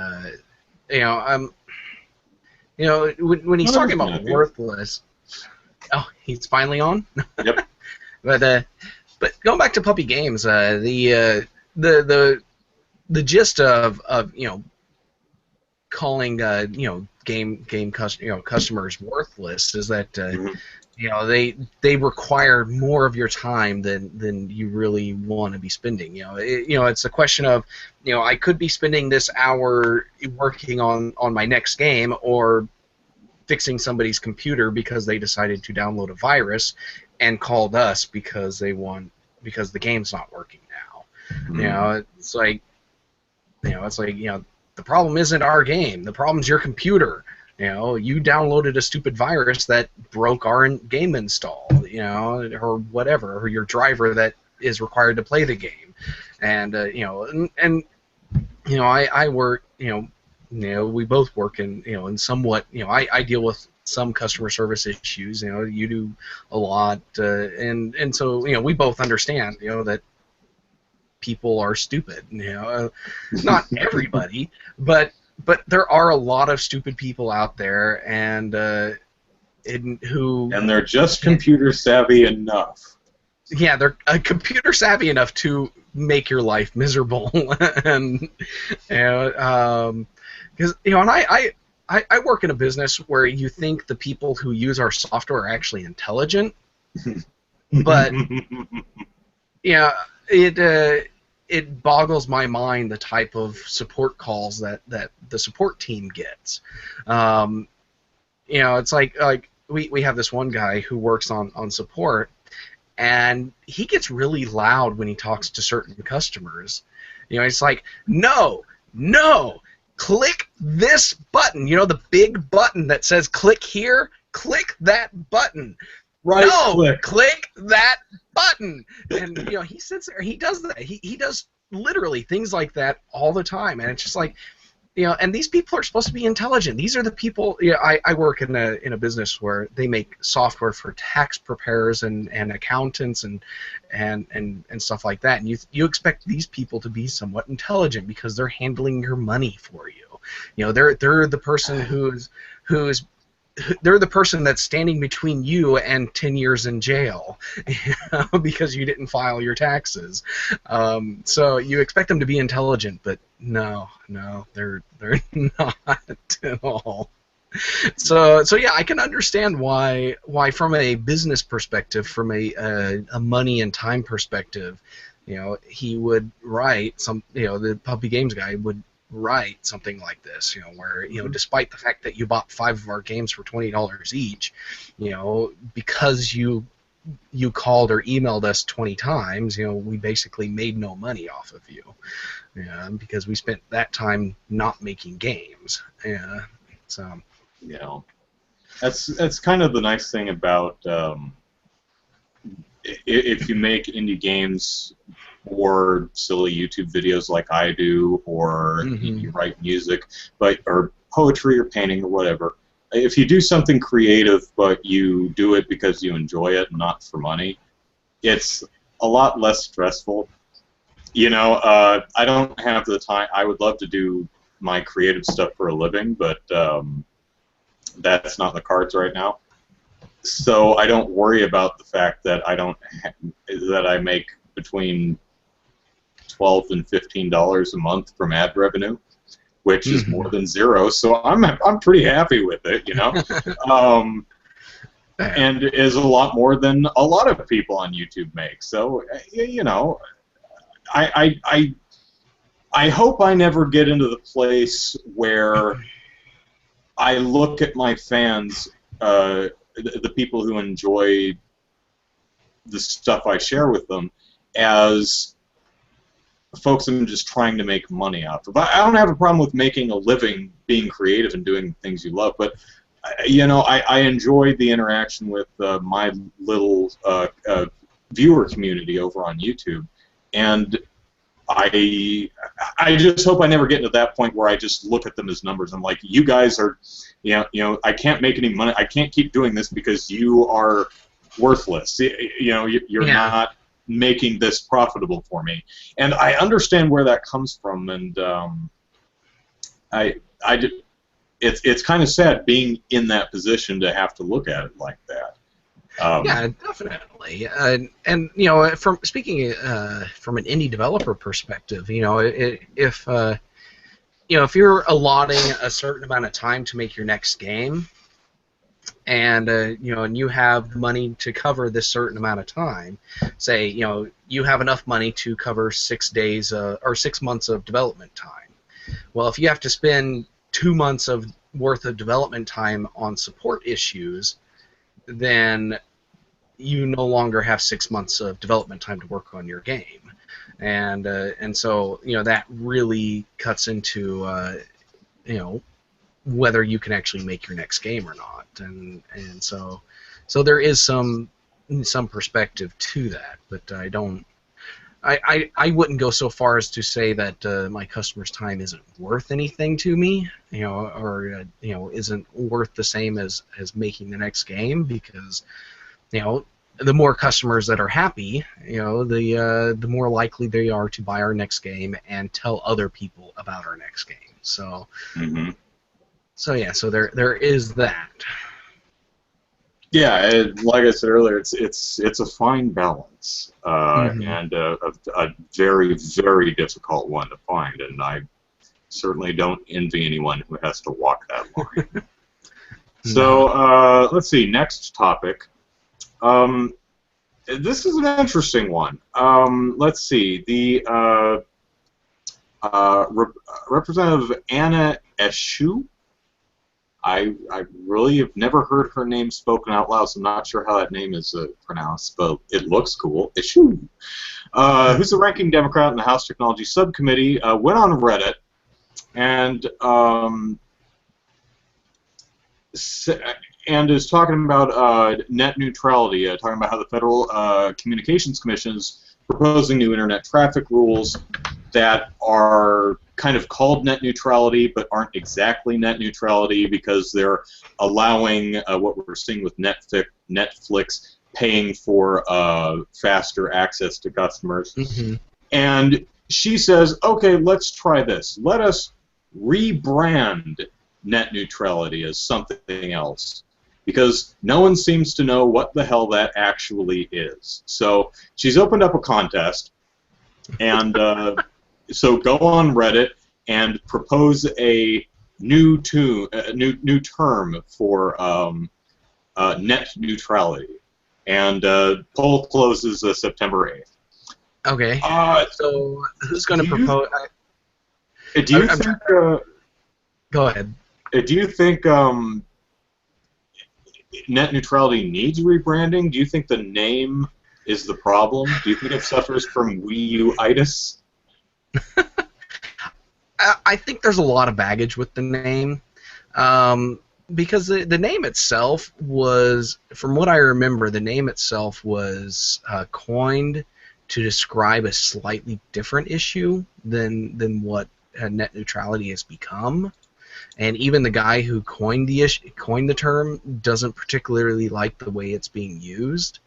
when he's talking about worthless. Oh, he's finally on. Yep. But going back to Puppy Games, the gist of calling customers worthless is that they require more of your time than you really want to be spending. It's a question of I could be spending this hour working on my next game, or fixing somebody's computer because they decided to download a virus and called us because the game's not working now. Mm-hmm. It's like the problem isn't our game. The problem's your computer. You downloaded a stupid virus that broke our game install, or whatever, or your driver that is required to play the game. And I work, we both work in somewhat, I deal with some customer service issues. You do a lot, and so we both understand that people are stupid. Not everybody, but there are a lot of stupid people out there, and they're just computer savvy enough. Yeah, they're computer savvy enough to make your life miserable, and because and I work in a business where you think the people who use our software are actually intelligent, but it boggles my mind the type of support calls that the support team gets. It's like we have this one guy who works on support, and he gets really loud when he talks to certain customers. It's like, no, click this button. The big button that says click here, click that button. Right. No, click that button. And he sits there, he does that. He does literally things like that all the time, and it's just like, and these people are supposed to be intelligent. These are the people. I work in a business where they make software for tax preparers and accountants and stuff like that. And you expect these people to be somewhat intelligent because they're handling your money for you. They're the person they're the person that's standing between you and 10 years in jail because you didn't file your taxes. So you expect them to be intelligent, but no, they're not at all. So yeah, I can understand why from a business perspective, from a money and time perspective, he would write the Puppy Games guy would write something like this, where despite the fact that you bought 5 of our games for $20 each, because you called or emailed us 20 times, we basically made no money off of you, because we spent that time not making games. So that's kind of the nice thing about if you make indie games or silly YouTube videos like I do, or you write music, or poetry or painting or whatever. If you do something creative, but you do it because you enjoy it, not for money, it's a lot less stressful. I don't have the time. I would love to do my creative stuff for a living, but that's not in the cards right now. So I don't worry about the fact that I make between $12 and $15 a month from ad revenue, which is more than zero. So I'm pretty happy with it, and is a lot more than a lot of people on YouTube make. So I hope I never get into the place where I look at my fans, the people who enjoy the stuff I share with them, as folks I'm just trying to make money off of. I don't have a problem with making a living being creative and doing things you love, but I enjoy the interaction with my little viewer community over on YouTube, and I just hope I never get into that point where I just look at them as numbers. I'm like, you guys are, I can't make any money. I can't keep doing this because you are worthless. You're not making this profitable for me. And I understand where that comes from, and it's kind of sad being in that position to have to look at it like that. Yeah, definitely. And from speaking from an indie developer perspective, if you're allotting a certain amount of time to make your next game, and and you have money to cover this certain amount of time, say you have enough money to cover 6 days or 6 months of development time. Well, if you have to spend 2 months worth of development time on support issues, then you no longer have 6 months of development time to work on your game, and so that really cuts into whether you can actually make your next game or not, and so there is some perspective to that, but I don't I wouldn't go so far as to say that my customer's time isn't worth anything to me, or isn't worth the same as making the next game, because the more customers that are happy, the more likely they are to buy our next game and tell other people about our next game. So, so there is that. Yeah, like I said earlier, it's a fine balance, and a very, very difficult one to find, and I certainly don't envy anyone who has to walk that line. So let's see, next topic. This is an interesting one. Let's see, the Representative Anna Eshoo. I really have never heard her name spoken out loud, so I'm not sure how that name is pronounced, but it looks cool. Eshoo. Who's the ranking Democrat in the House Technology Subcommittee, went on Reddit and is talking about net neutrality, talking about how the Federal Communications Commission is proposing new internet traffic rules that are kind of called net neutrality but aren't exactly net neutrality, because they're allowing what we're seeing with Netflix paying for faster access to customers. And she says, okay, let's try this. Let us rebrand net neutrality as something else, because no one seems to know what the hell that actually is. So she's opened up a contest, and so go on Reddit and propose a new term for net neutrality, and poll closes September 8th. Okay. So who's going to propose? Do you think? Go ahead. Do you think net neutrality needs rebranding? Do you think the name is the problem? Do you think it suffers from Wii U-itis? I think there's a lot of baggage with the name, because the name itself was, from what I remember, the name itself was coined to describe a slightly different issue than what net neutrality has become. And even the guy who coined the term doesn't particularly like the way it's being used.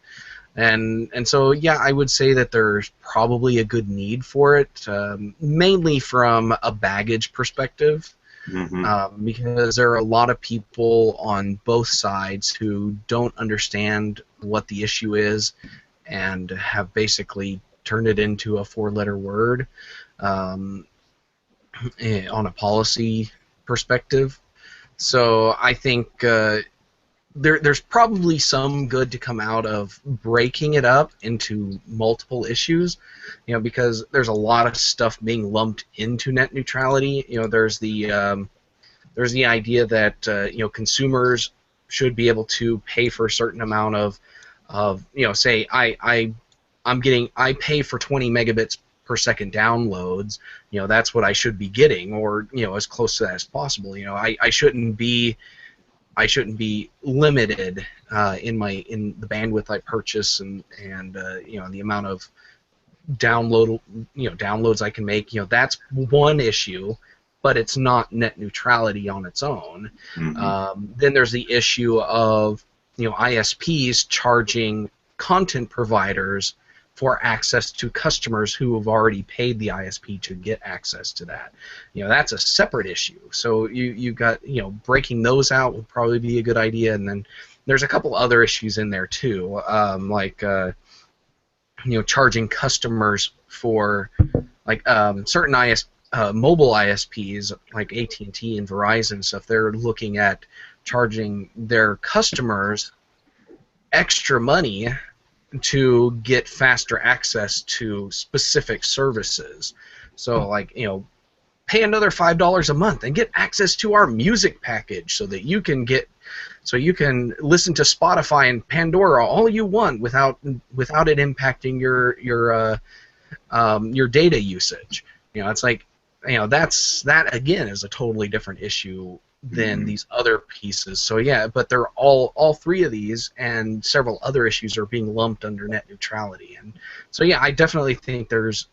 And so, yeah, I would say that there's probably a good need for it, mainly from a baggage perspective, because there are a lot of people on both sides who don't understand what the issue is and have basically turned it into a four-letter word on a policy perspective. So I think there's probably some good to come out of breaking it up into multiple issues, because there's a lot of stuff being lumped into net neutrality. There's the idea that consumers should be able to pay for a certain amount of say I pay for 20 megabits per second downloads. That's what I should be getting, or as close to that as possible. I shouldn't be limited in the bandwidth I purchase and the amount of downloads I can make. That's one issue, but it's not net neutrality on its own. Then there's the issue of ISPs charging content providers for access to customers who have already paid the ISP to get access to that. That's a separate issue. So you've got, breaking those out would probably be a good idea. And then there's a couple other issues in there too, like charging customers for certain mobile ISPs like AT&T and Verizon and stuff. They're looking at charging their customers extra money to get faster access to specific services. So pay another $5 a month and get access to our music package so that you can listen to Spotify and Pandora all you want without it impacting your data usage. It's that again is a totally different issue than these other pieces. So yeah, but they're all three of these and several other issues are being lumped under net neutrality. And so yeah, I definitely think there's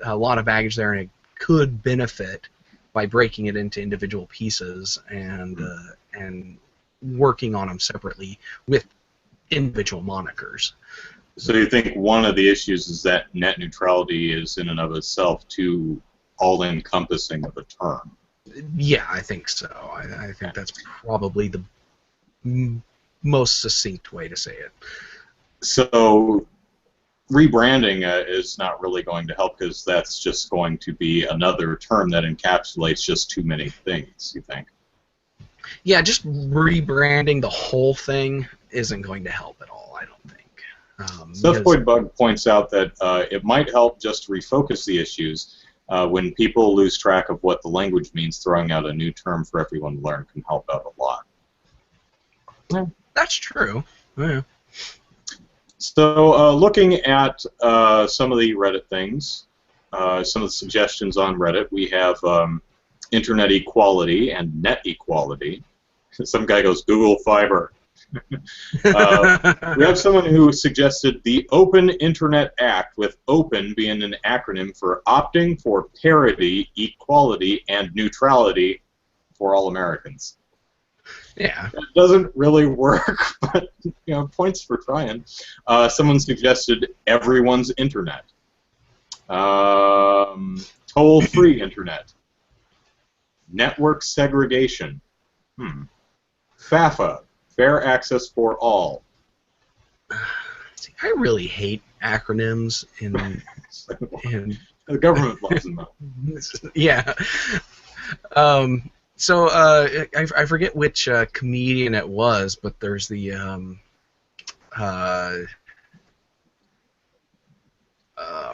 a lot of baggage there, and it could benefit by breaking it into individual pieces and working on them separately with individual monikers. So you think one of the issues is that net neutrality is in and of itself too all-encompassing of a term? Yeah, I think so. I think that's probably the most succinct way to say it. So rebranding is not really going to help, because that's just going to be another term that encapsulates just too many things, you think? Yeah, just rebranding the whole thing isn't going to help at all, I don't think. Stuffboy points out that it might help just to refocus the issues. When people lose track of what the language means, throwing out a new term for everyone to learn can help out a lot. Yeah. That's true. Yeah. So looking at some of the Reddit things, some of the suggestions on Reddit, we have internet equality and net equality. Some guy goes, Google Fiber. We have someone who suggested the Open Internet Act, with OPEN being an acronym for Opting for Parity, Equality, and Neutrality for All Americans. Yeah. It doesn't really work, but points for trying. Someone suggested everyone's internet. Toll-free internet. Network segregation. FAFA. Fair access for all. See, I really hate acronyms in the government loves them though. Yeah. So I forget which comedian it was, but there's the I'm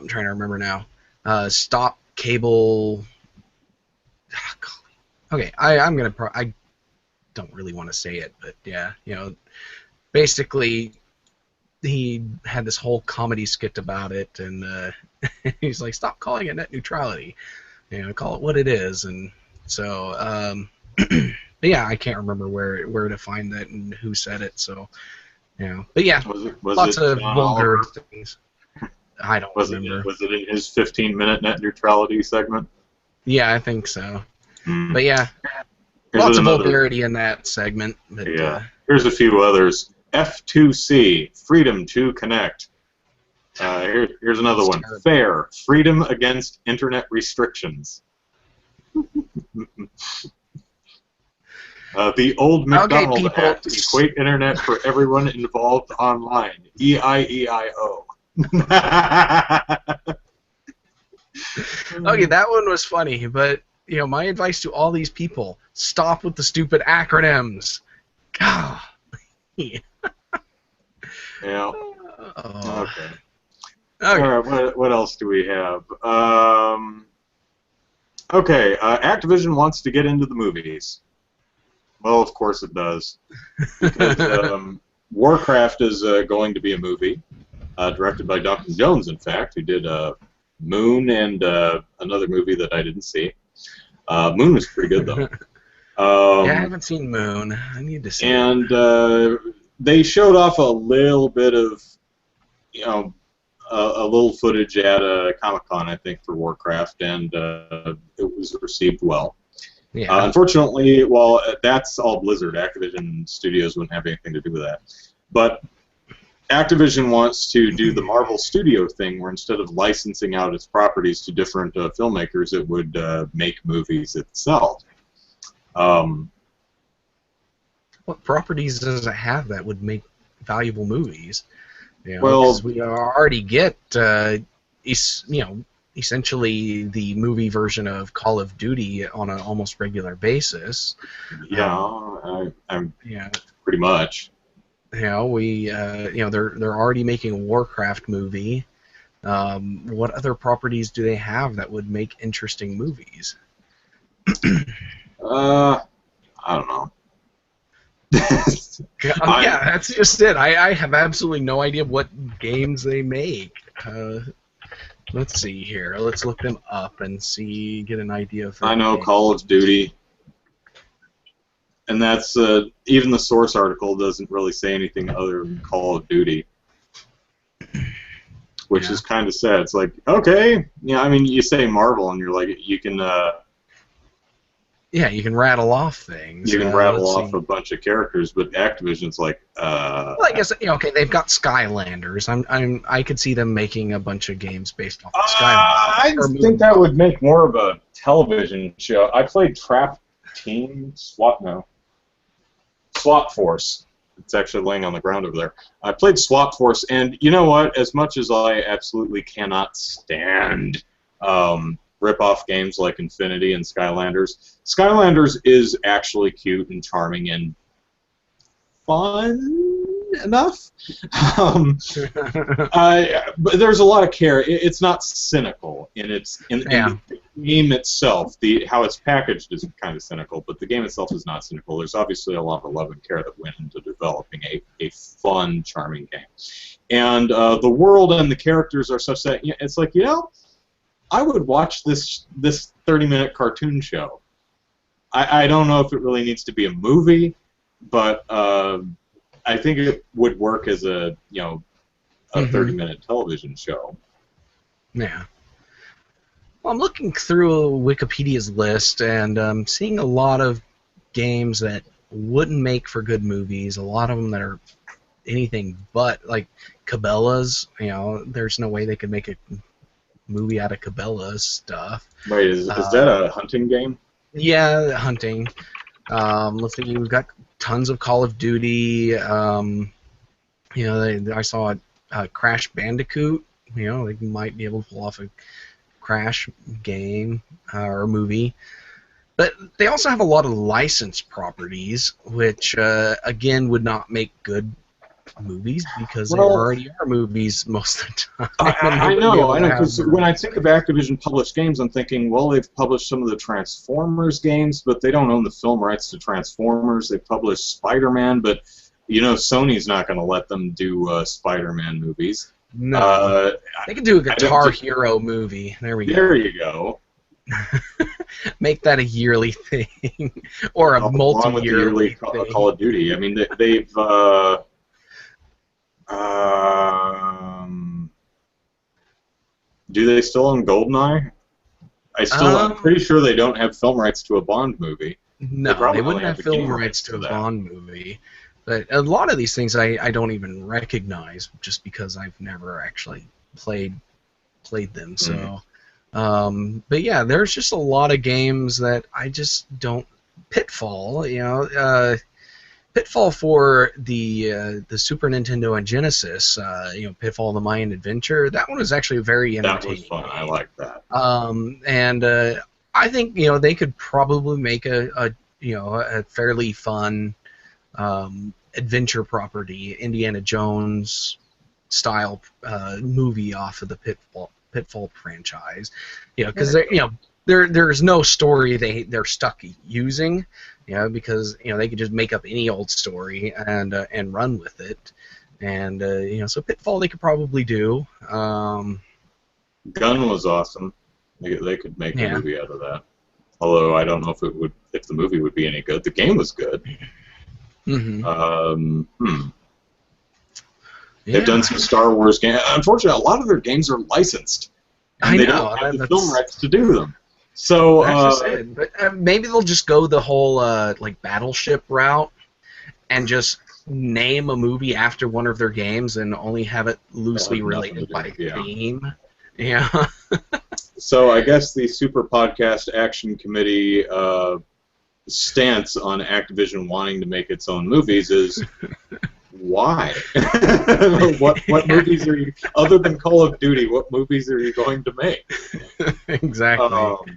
trying to remember now. Stop cable. Okay, I'm gonna. I don't really want to say it, but yeah, basically he had this whole comedy skit about it, and he's like, stop calling it net neutrality, call it what it is. And so but yeah, I can't remember where to find that and who said it, so but yeah, was lots it of John vulgar Oliver? things. I don't remember. Was it in his 15-minute net neutrality segment? Yeah, I think so. But yeah, lots of vulgarity in that segment. But, yeah. Here's a few others. F2C, freedom to connect. Here's another one. Terrible. FAIR, freedom against internet restrictions. The old McDonald Act, equate internet for everyone involved online. EIEIO. Okay, that one was funny, but my advice to all these people: stop with the stupid acronyms. God. Yeah. Okay. All right. What else do we have? Okay. Activision wants to get into the movies. Well, of course it does. Because Warcraft is going to be a movie, directed by Duncan Jones, in fact, who did Moon and another movie that I didn't see. Moon was pretty good, though. Yeah, I haven't seen Moon. I need to see it. And they showed off a little bit of, a little footage at Comic-Con, I think, for Warcraft, and it was received well. Yeah. Unfortunately, well, that's all Blizzard. Activision Studios wouldn't have anything to do with that. But Activision wants to do the Marvel Studio thing, where instead of licensing out its properties to different filmmakers, it would make movies itself. What properties does it have that would make valuable movies? Well, we already get, essentially the movie version of Call of Duty on an almost regular basis. Yeah, I'm pretty much. They're already making a Warcraft movie. What other properties do they have that would make interesting movies? I don't know. Yeah, that's just it. I have absolutely no idea what games they make. Let's see here. Let's look them up and get an idea of. I know Call of Duty. And that's even the source article doesn't really say anything other than Call of Duty, which is kind of sad. It's like, okay, I mean, you say Marvel, and you're like, you can. Yeah, you can rattle off things. You can rattle off a bunch of characters, but Activision's like. Well, I guess okay. They've got Skylanders. I could see them making a bunch of games based off of Skylanders. I think that would make more of a television show. I played Trap Team SWAT Force. It's actually laying on the ground over there. I played SWAT Force, and you know what? As much as I absolutely cannot stand rip-off games like Infinity and Skylanders is actually cute and charming and fun enough. But there's a lot of care. It's not cynical in the game itself. How it's packaged is kind of cynical, but the game itself is not cynical. There's obviously a lot of love and care that went into developing a fun, charming game. And the world and the characters are such that it's like, I would watch this 30-minute cartoon show. I don't know if it really needs to be a movie, but I think it would work as a 30-minute television show. Yeah. Well, I'm looking through Wikipedia's list, and I'm seeing a lot of games that wouldn't make for good movies. A lot of them that are anything but, like Cabela's. There's no way they could make a movie out of Cabela's stuff. Wait, is that a hunting game? Yeah, hunting. Let's see, we've got tons of Call of Duty. I saw a Crash Bandicoot. They might be able to pull off a Crash game or movie. But they also have a lot of licensed properties, which, again, would not make good movies because there already are movies most of the time. I know, because when I think of Activision published games, I'm thinking, well, they've published some of the Transformers games, but they don't own the film rights to Transformers. They published Spider-Man, but Sony's not going to let them do Spider-Man movies. No, they could do a Guitar Hero movie. There we go. There you go. Make that a yearly thing, or a multi-yearly thing. Call of Duty. I mean, they've. Do they still own GoldenEye? I'm pretty sure they don't have film rights to a Bond movie. No, they wouldn't have film rights to a Bond movie. But a lot of these things I don't even recognize just because I've never actually played them. So, but yeah, there's just a lot of games that I just don't. Pitfall, Pitfall for the Super Nintendo and Genesis, Pitfall: The Mayan Adventure. That one was actually very entertaining. That was fun. I like that. And I think they could probably make a fairly fun adventure property, Indiana Jones style movie off of the Pitfall franchise. Because there's no story they're stuck using. Because they could just make up any old story and run with it, and so Pitfall they could probably do. Gun was awesome. They could make a movie out of that. Although I don't know if the movie would be any good. The game was good. Mm-hmm. They've done some Star Wars games. Unfortunately, a lot of their games are licensed, and they don't have the film rights to do them. So that's just it. But maybe they'll just go the whole Battleship route and just name a movie after one of their games and only have it loosely related by theme. Yeah. So I guess the Super Podcast Action Committee stance on Activision wanting to make its own movies is why? What movies are you, other than Call of Duty, what movies are you going to make? Exactly.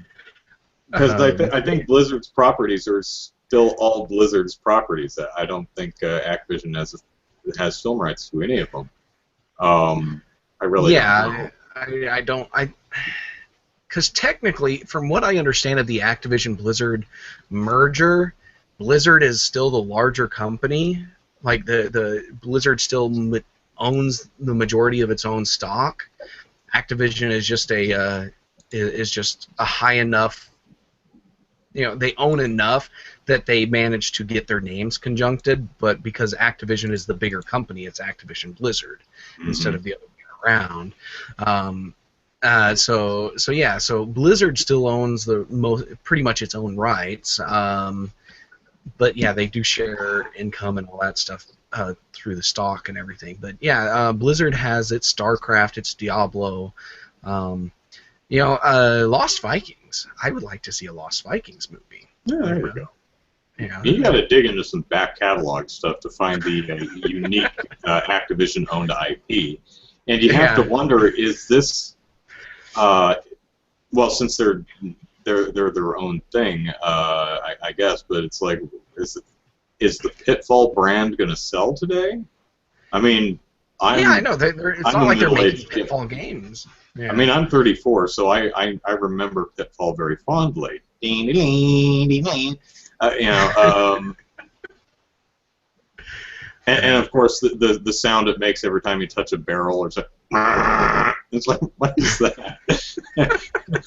Because I think Blizzard's properties are still all Blizzard's properties. I don't think Activision has film rights to any of them. I really don't know. I don't. Because technically, from what I understand of the Activision-Blizzard merger, Blizzard is still the larger company. Like the Blizzard still owns the majority of its own stock. Activision is just a high enough they own enough that they manage to get their names conjuncted, but because Activision is the bigger company, it's Activision Blizzard instead of the other way around. So Blizzard still owns pretty much its own rights, but yeah, they do share income and all that stuff through the stock and everything. But yeah, Blizzard has its StarCraft, its Diablo, Lost Vikings. I would like to see a Lost Vikings movie. Yeah, there we go. Yeah. You got to dig into some back catalog stuff to find the unique Activision-owned IP, and you have to wonder: is this, well, since they're their own thing, I guess, but it's like, is the Pitfall brand going to sell today? I mean, I know. It's not like they're making Pitfall games. Yeah. I mean, I'm 34, so I remember Pitfall very fondly. And of course, the sound it makes every time you touch a barrel, or it's like, what is that?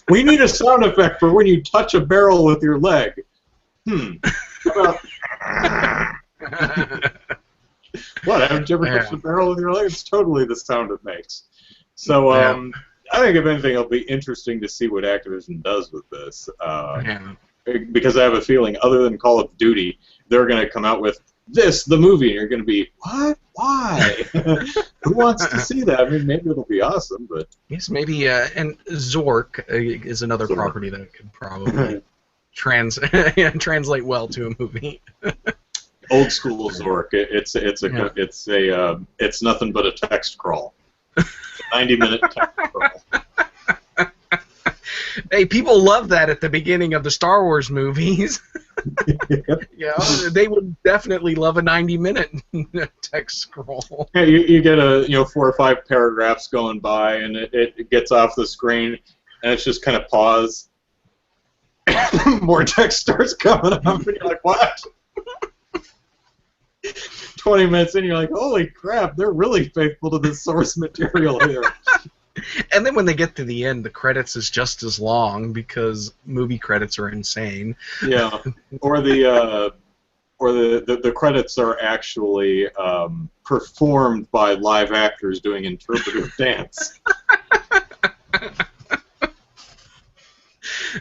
We need a sound effect for when you touch a barrel with your leg. How about what? Haven't you ever touched a barrel with your leg? It's totally the sound it makes. So I think if anything, it'll be interesting to see what Activision does with this. Because I have a feeling, other than Call of Duty, they're going to come out with the movie, and you're going to be, what? Why? Who wants to see that? I mean, maybe it'll be awesome, but... Yes, maybe, and Zork is another property that could probably translate well to a movie. Old school Zork. It's nothing but a text crawl. 90-minute text crawl. Hey, people love that at the beginning of the Star Wars movies. They would definitely love a 90-minute text scroll. Yeah, you get 4 or 5 paragraphs going by, and it gets off the screen, and it's just kind of pause. More text starts coming up, and you're like, what? 20 minutes in, you're like, holy crap, they're really faithful to the source material here. And then when they get to the end, the credits is just as long because movie credits are insane. Yeah, or the credits are actually performed by live actors doing interpretive dance.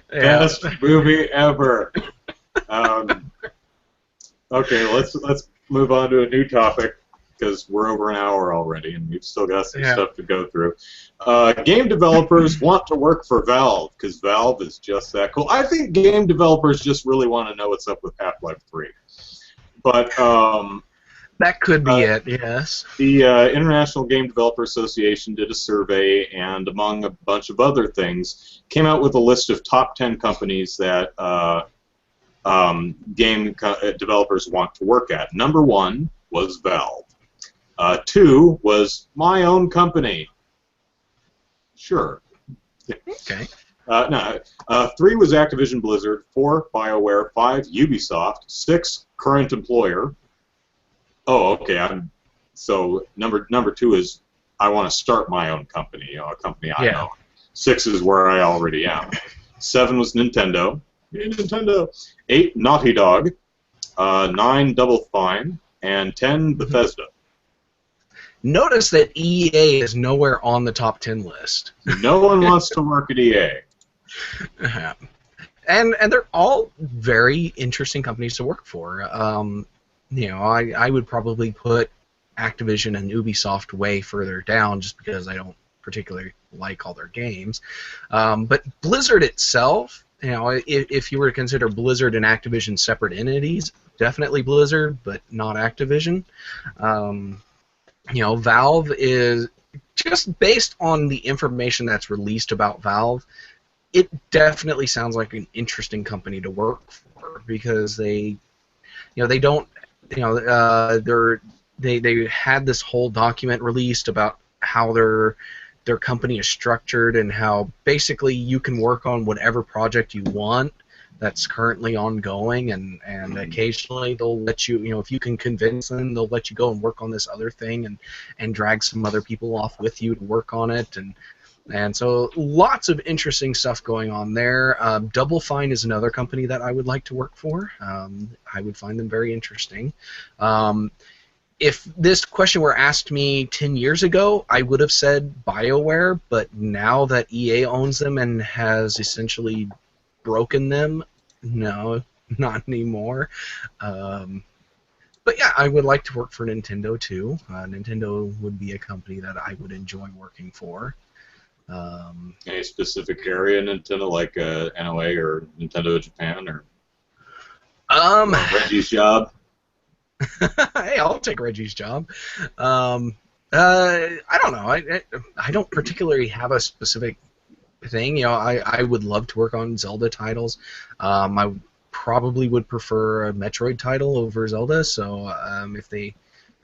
Best movie ever. Okay, let's move on to a new topic, because we're over an hour already, and we've still got some stuff to go through. Game developers want to work for Valve, because Valve is just that cool. I think game developers just really want to know what's up with Half-Life 3. But that could be it, yes. The International Game Developer Association did a survey, and among a bunch of other things, came out with a list of top 10 companies that game developers want to work at. Number 1 was Valve. 2 was my own company. Sure. Okay. 3 was Activision Blizzard. 4, BioWare. 5, Ubisoft. 6, current employer. Oh, okay. So number 2 is I want to start my own company, a company I own. 6 is where I already am. 7 was Nintendo. 8, Naughty Dog. 9, Double Fine. And 10, Bethesda. Notice that EA is nowhere on the top 10 list. No one wants to work at EA. And they're all very interesting companies to work for. I would probably put Activision and Ubisoft way further down just because I don't particularly like all their games. But Blizzard itself, if you were to consider Blizzard and Activision separate entities, definitely Blizzard, but not Activision. Valve is, just based on the information that's released about Valve, it definitely sounds like an interesting company to work for, because they had this whole document released about how their company is structured, and how basically you can work on whatever project you want that's currently ongoing, and occasionally they'll let you, if you can convince them, they'll let you go and work on this other thing, and drag some other people off with you to work on it. And And so lots of interesting stuff going on there. Double Fine is another company that I would like to work for. I would find them very interesting. If this question were asked me 10 years ago, I would have said BioWare, but now that EA owns them and has essentially broken them, no, not anymore. But yeah, I would like to work for Nintendo too. Nintendo would be a company that I would enjoy working for. Any specific area Nintendo, like NOA or Nintendo Japan, or Reggie's job? Hey, I'll take Reggie's job. I don't know. I don't particularly have a specific thing. You know, I would love to work on Zelda titles. I probably would prefer a Metroid title over Zelda. So if they,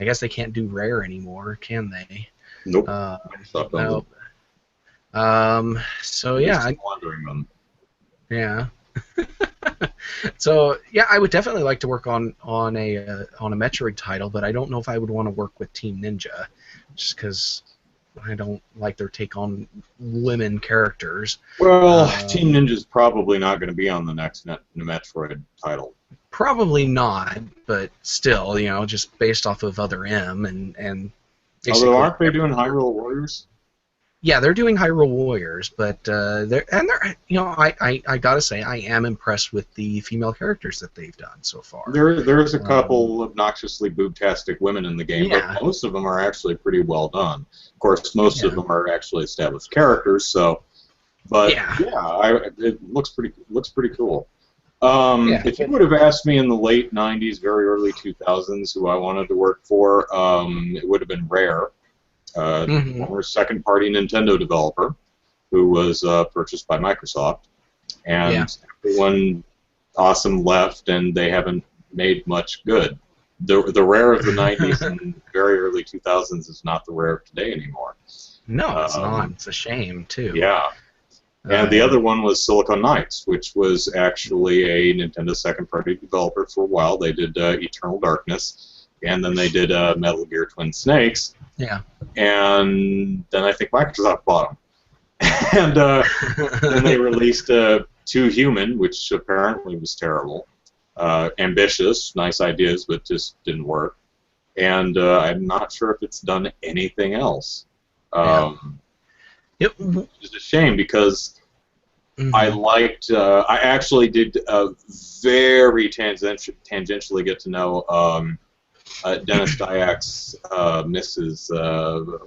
I guess they can't do Rare anymore, can they? Nope. No. So yeah. Yeah. So yeah, I would definitely like to work on a Metroid title, but I don't know if I would want to work with Team Ninja, just because I don't like their take on women characters. Well, Team Ninja's probably not going to be on the next Metroid title. Probably not, but still, you know, just based off of Other M and. Although aren't they doing Hyrule Warriors? Yeah, they're doing Hyrule Warriors, but they're you know, I gotta say I am impressed with the female characters that they've done so far. There's a couple obnoxiously boobtastic women in the game, yeah. but most of them are actually pretty well done. Of course, most of them are actually established characters, so. But it looks pretty cool. If you would have asked me in the late '90s, very early 2000s, who I wanted to work for, it would have been Rare. Former second-party Nintendo developer who was purchased by Microsoft, and everyone awesome left, and they haven't made much good. The Rare of the '90s and very early 2000s is not the Rare of today anymore. No, it's not. It's a shame too. Yeah. And the other one was Silicon Knights, which was actually a Nintendo second-party developer for a while. They did Eternal Darkness, and then they did Metal Gear Twin Snakes. Yeah. And then I think Microsoft bought them. And then they released Two Human, which apparently was terrible. Ambitious, nice ideas, but just didn't work. And I'm not sure if it's done anything else. It's a shame because I liked. I actually did very tangentially get to know Dennis Dyak's Mrs.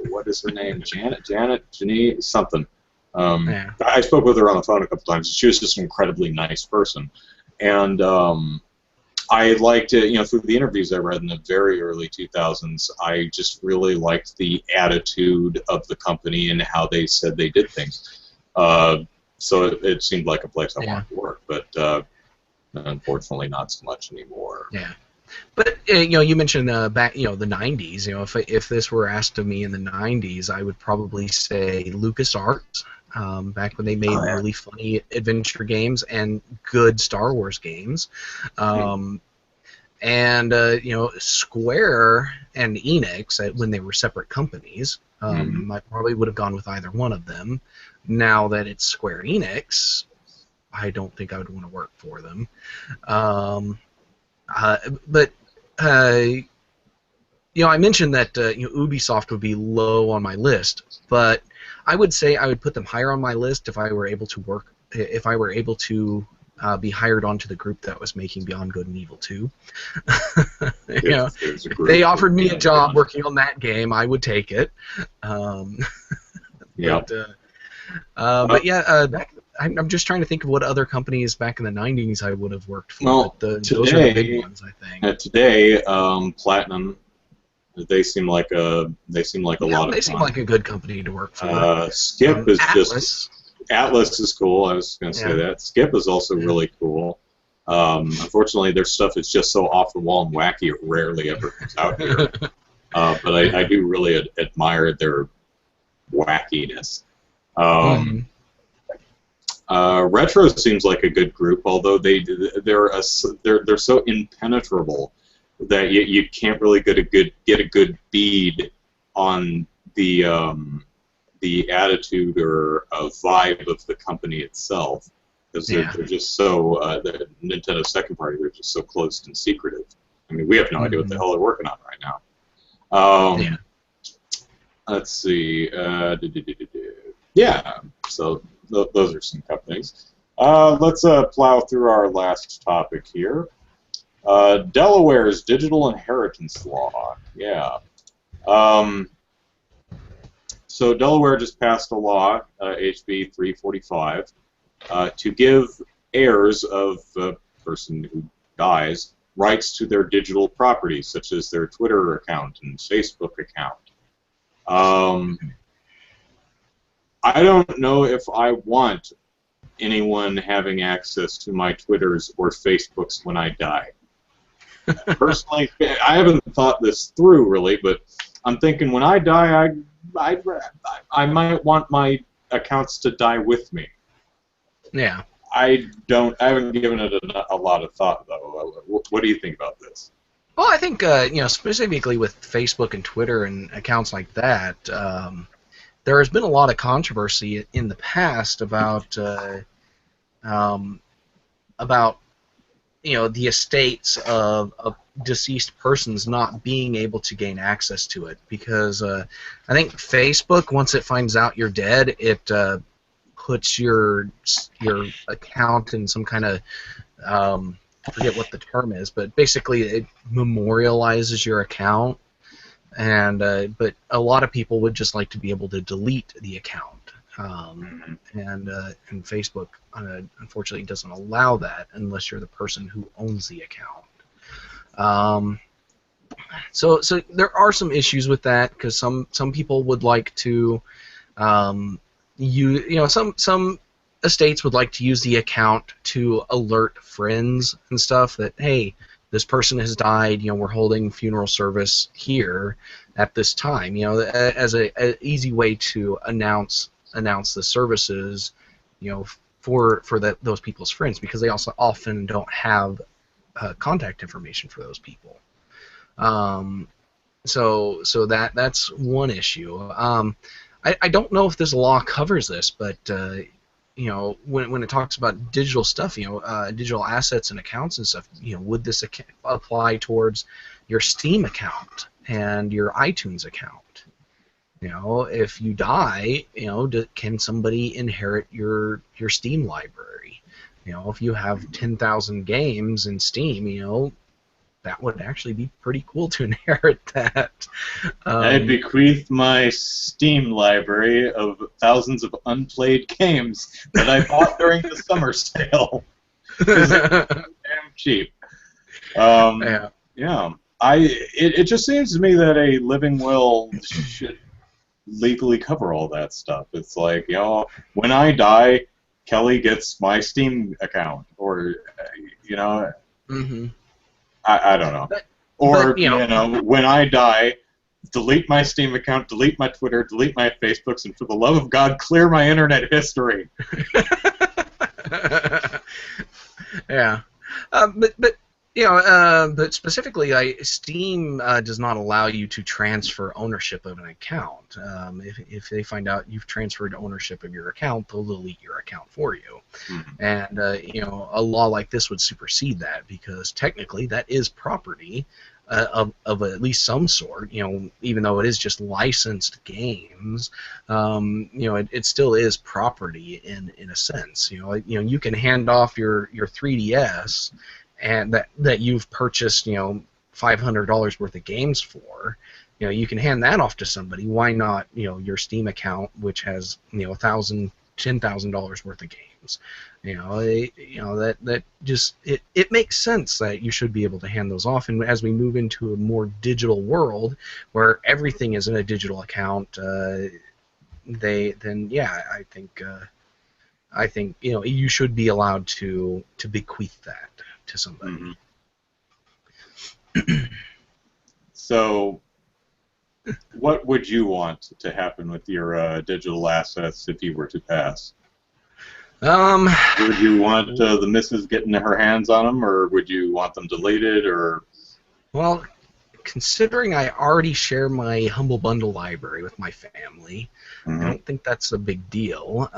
What is her name? Janet, Janine, something. I spoke with her on the phone a couple times. She was just an incredibly nice person, and I liked it. You know, through the interviews I read in the very early 2000s, I just really liked the attitude of the company and how they said they did things. So it seemed like a place I wanted to work, but unfortunately, not so much anymore. Yeah. But you know, you mentioned back, you know, the '90s. You know, if this were asked of me in the '90s, I would probably say LucasArts, back when they made really funny adventure games and good Star Wars games, and you know, Square and Enix when they were separate companies. I probably would have gone with either one of them. Now that it's Square Enix, I don't think I would want to work for them. But you know, I mentioned that you know, Ubisoft would be low on my list, but I would say I would put them higher on my list if I were able to work. If I were able to be hired onto the group that was making Beyond Good and Evil 2. You know, if they offered me a job working on that game, I would take it. But yeah, I'm just trying to think of what other companies back in the '90s I would have worked for. Well, those are the big ones, I think. Today, Platinum, they seem like a lot of fun. They seem like a good company to work for. Skip is Atlas. Atlas is cool. I was going to say that. Skip is also really cool. Unfortunately, their stuff is just so off the wall and wacky. It rarely ever comes out here. But I do really admire their wackiness. Retro seems like a good group, although they're so impenetrable that you can't really get a good bead on the the attitude or vibe of the company itself, because they're just so the Nintendo's second party. They're just so closed and secretive. I mean, we have no idea what the hell they're working on right now. Let's see. Yeah. So those are some companies. Let's plow through our last topic here. Delaware's digital inheritance law. Yeah. So Delaware just passed a law, HB 345, to give heirs of a person who dies rights to their digital property, such as their Twitter account and Facebook account. I don't know if I want anyone having access to my Twitters or Facebooks when I die. Personally, I haven't thought this through really, but I'm thinking when I die, I might want my accounts to die with me. Yeah. I haven't given it a lot of thought though. What do you think about this? Well, I think specifically with Facebook and Twitter and accounts like that, there has been a lot of controversy in the past about the estates of deceased persons not being able to gain access to it, because I think Facebook, once it finds out you're dead, it puts your account in some kind of I forget what the term is, but basically it memorializes your account, and but a lot of people would just like to be able to delete the account, and Facebook unfortunately doesn't allow that unless you're the person who owns the account. So there are some issues with that, because some people would like to some estates would like to use the account to alert friends and stuff that, hey, this person has died, we're holding funeral service here at this time, as a easy way to announce the services, for those people's friends, because they also often don't have contact information for those people. So that's one issue. I don't know if this law covers this, but when it talks about digital stuff, digital assets and accounts and stuff, would this apply towards your Steam account and your iTunes account? If you die, can somebody inherit your Steam library? If you have 10,000 games in Steam, that would actually be pretty cool to inherit that. I bequeath my Steam library of thousands of unplayed games that I bought during the summer sale. Because it's damn cheap. Yeah. It just seems to me that a living will should legally cover all that stuff. It's like, when I die, Kelly gets my Steam account, or I don't know. But when I die, delete my Steam account, delete my Twitter, delete my Facebooks, and for the love of God, clear my internet history. Yeah. But specifically, Steam does not allow you to transfer ownership of an account. If they find out you've transferred ownership of your account, they'll delete your account for you. And a law like this would supersede that, because technically that is property of at least some sort. Even though it is just licensed games, it still is property in a sense. You can hand off your 3DS. And that you've purchased, $500 worth of games for, you can hand that off to somebody. Why not, your Steam account, which has, $10,000 worth of games? That just it makes sense that you should be able to hand those off. And as we move into a more digital world where everything is in a digital account, I think you should be allowed to bequeath that to somebody. So, what would you want to happen with your digital assets if you were to pass? Would you want the missus getting her hands on them, or would you want them deleted, or? Well, considering I already share my Humble Bundle library with my family, I don't think that's a big deal.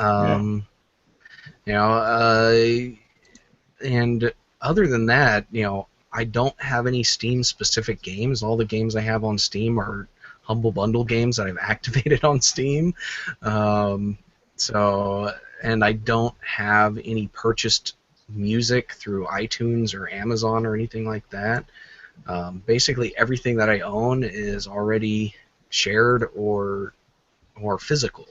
You know, and other than that, you know, I don't have any Steam-specific games. All the games I have on Steam are Humble Bundle games that I've activated on Steam. And I don't have any purchased music through iTunes or Amazon or anything like that. Basically, everything that I own is already shared or physical.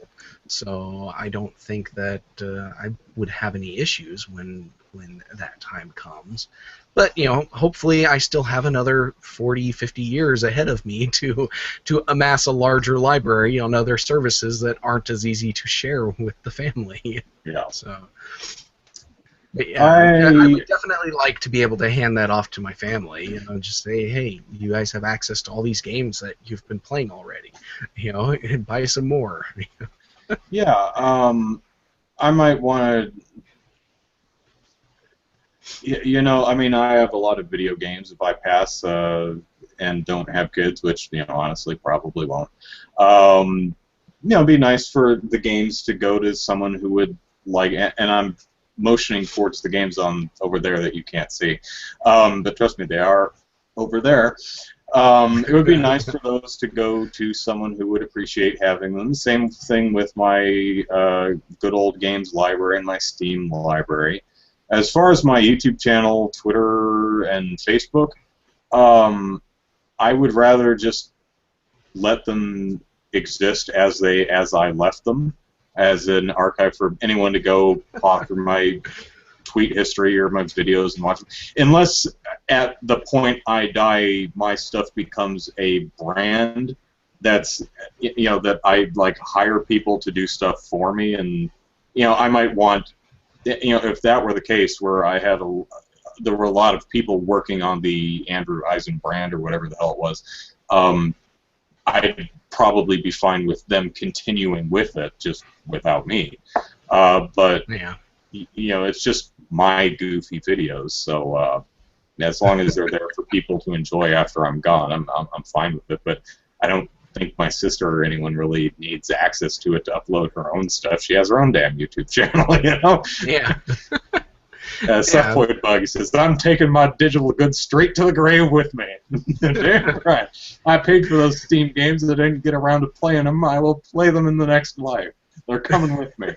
So I don't think that I would have any issues when that time comes. But, you know, hopefully I still have another 40, 50 years ahead of me to amass a larger library on other services that aren't as easy to share with the family. Yeah. So, but yeah, I would definitely like to be able to hand that off to my family. You know, just say, hey, you guys have access to all these games that you've been playing already. You know, and buy some more. Yeah. I might want to. You know, I mean, I have a lot of video games if I pass and don't have kids, which, you know, honestly probably won't. You know, it'd be nice for the games to go to someone who would like, and I'm motioning towards the games on over there that you can't see, but trust me, they are over there. It would be nice for those to go to someone who would appreciate having them. Same thing with my good old games library and my Steam library. As far as my YouTube channel, Twitter, and Facebook, I would rather just let them exist as I left them, as an archive for anyone to go pop through my tweet history or my videos and watch them. Unless at the point I die, my stuff becomes a brand that's, you know, that I like hire people to do stuff for me, and, you know, I might want. You know, if that were the case, where I had there were a lot of people working on the Andrew Eisen brand or whatever the hell it was, I'd probably be fine with them continuing with it, just without me. But yeah, you know, it's just my goofy videos, so as long as they're there for people to enjoy after I'm gone, I'm fine with it. But I don't think my sister or anyone really needs access to it to upload her own stuff. She has her own damn YouTube channel, you know? Yeah. Subpoint Bug says, I'm taking my digital goods straight to the grave with me. Damn right. I paid for those Steam games. I didn't get around to playing them. I will play them in the next life. They're coming with me.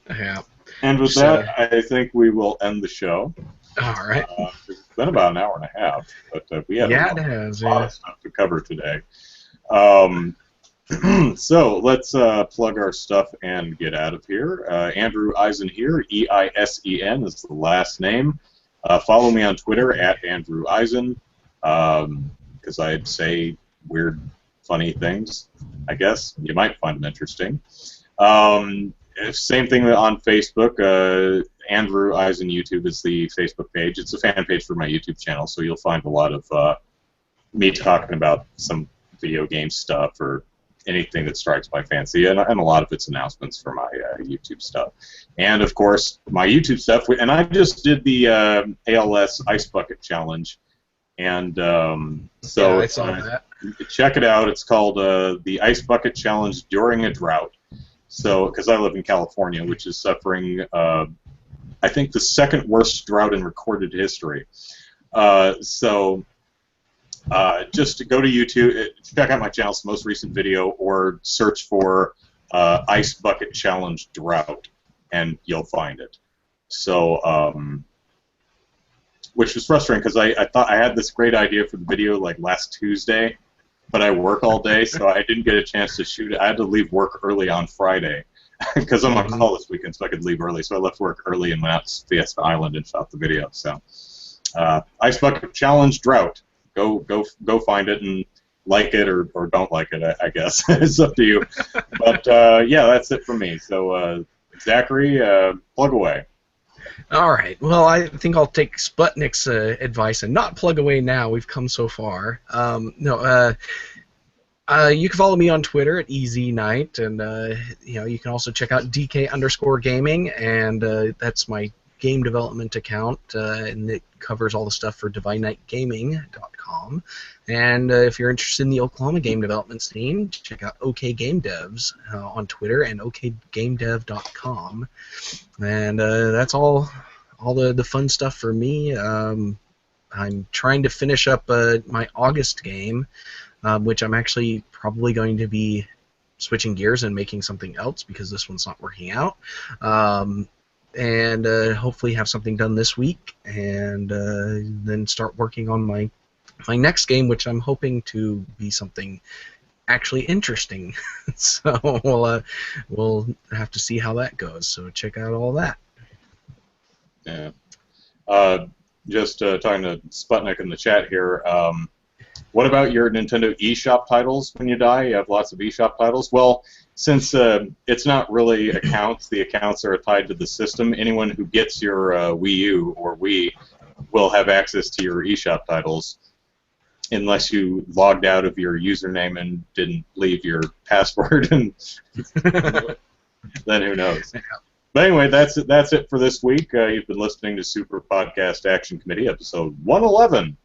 Yeah. And with that, I think we will end the show. All right. It's been about an hour and a half, but we have a lot of stuff to cover today. So let's plug our stuff and get out of here. Andrew Eisen here, E-I-S-E-N is the last name. Follow me on Twitter at Andrew Eisen, because I say weird, funny things, I guess. You might find them interesting. Same thing on Facebook. Andrew Eisen YouTube is the Facebook page. It's a fan page for my YouTube channel, so you'll find a lot of me talking about some video game stuff or anything that strikes my fancy, and a lot of it's announcements for my YouTube stuff. And, of course, my YouTube stuff. And I just did the ALS Ice Bucket Challenge, and so I saw that. Check it out. It's called the Ice Bucket Challenge During a Drought. So, because I live in California, which is suffering, I think, the second worst drought in recorded history. Just to go to YouTube, check out my channel's most recent video, or search for Ice Bucket Challenge Drought, and you'll find it. So, which was frustrating, because I thought I had this great idea for the video like last Tuesday, but I work all day, so I didn't get a chance to shoot it. I had to leave work early on Friday, because I'm on call this weekend, so I could leave early. So I left work early and went out to Fiesta Island and shot the video. So, Ice Bucket Challenge Drought. Go find it and like it or don't like it, I guess. It's up to you. But, yeah, that's it from me. So, Zachary, plug away. All right. Well, I think I'll take Sputnik's advice and not plug away now. We've come so far. You can follow me on Twitter at EZKnight, and you know, you can also check out DK_gaming, and that's my game development account, and it covers all the stuff for DivineKnightGaming.com. And if you're interested in the Oklahoma game development scene, check out OK Game Devs on Twitter and okgamedev.com. And that's all the fun stuff for me. I'm trying to finish up my August game, which I'm actually probably going to be switching gears and making something else because this one's not working out. And hopefully have something done this week, and then start working on my next game, which I'm hoping to be something actually interesting. So we'll have to see how that goes. So check out all that. Yeah. Just talking to Sputnik in the chat here. What about your Nintendo eShop titles when you die? You have lots of eShop titles. Well, since it's not really accounts, the accounts are tied to the system. Anyone who gets your Wii U or Wii will have access to your eShop titles, unless you logged out of your username and didn't leave your password, and then who knows. But anyway, that's it for this week. You've been listening to Super Podcast Action Committee, episode 111.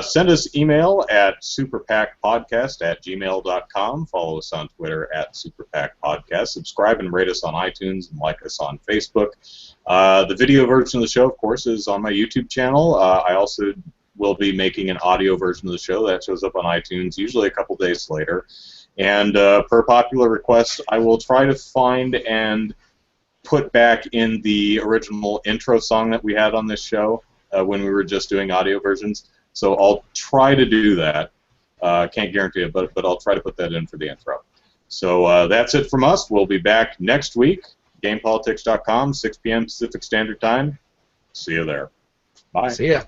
Send us email at superpackpodcast@gmail.com. Follow us on Twitter at superpackpodcast. Subscribe and rate us on iTunes and like us on Facebook. The video version of the show, of course, is on my YouTube channel. I also will be making an audio version of the show that shows up on iTunes, usually a couple days later. And per popular request, I will try to find and put back in the original intro song that we had on this show when we were just doing audio versions. So I'll try to do that. Can't guarantee it, but I'll try to put that in for the intro. So that's it from us. We'll be back next week. GamePolitics.com, 6 p.m. Pacific Standard Time. See you there. Bye. See ya.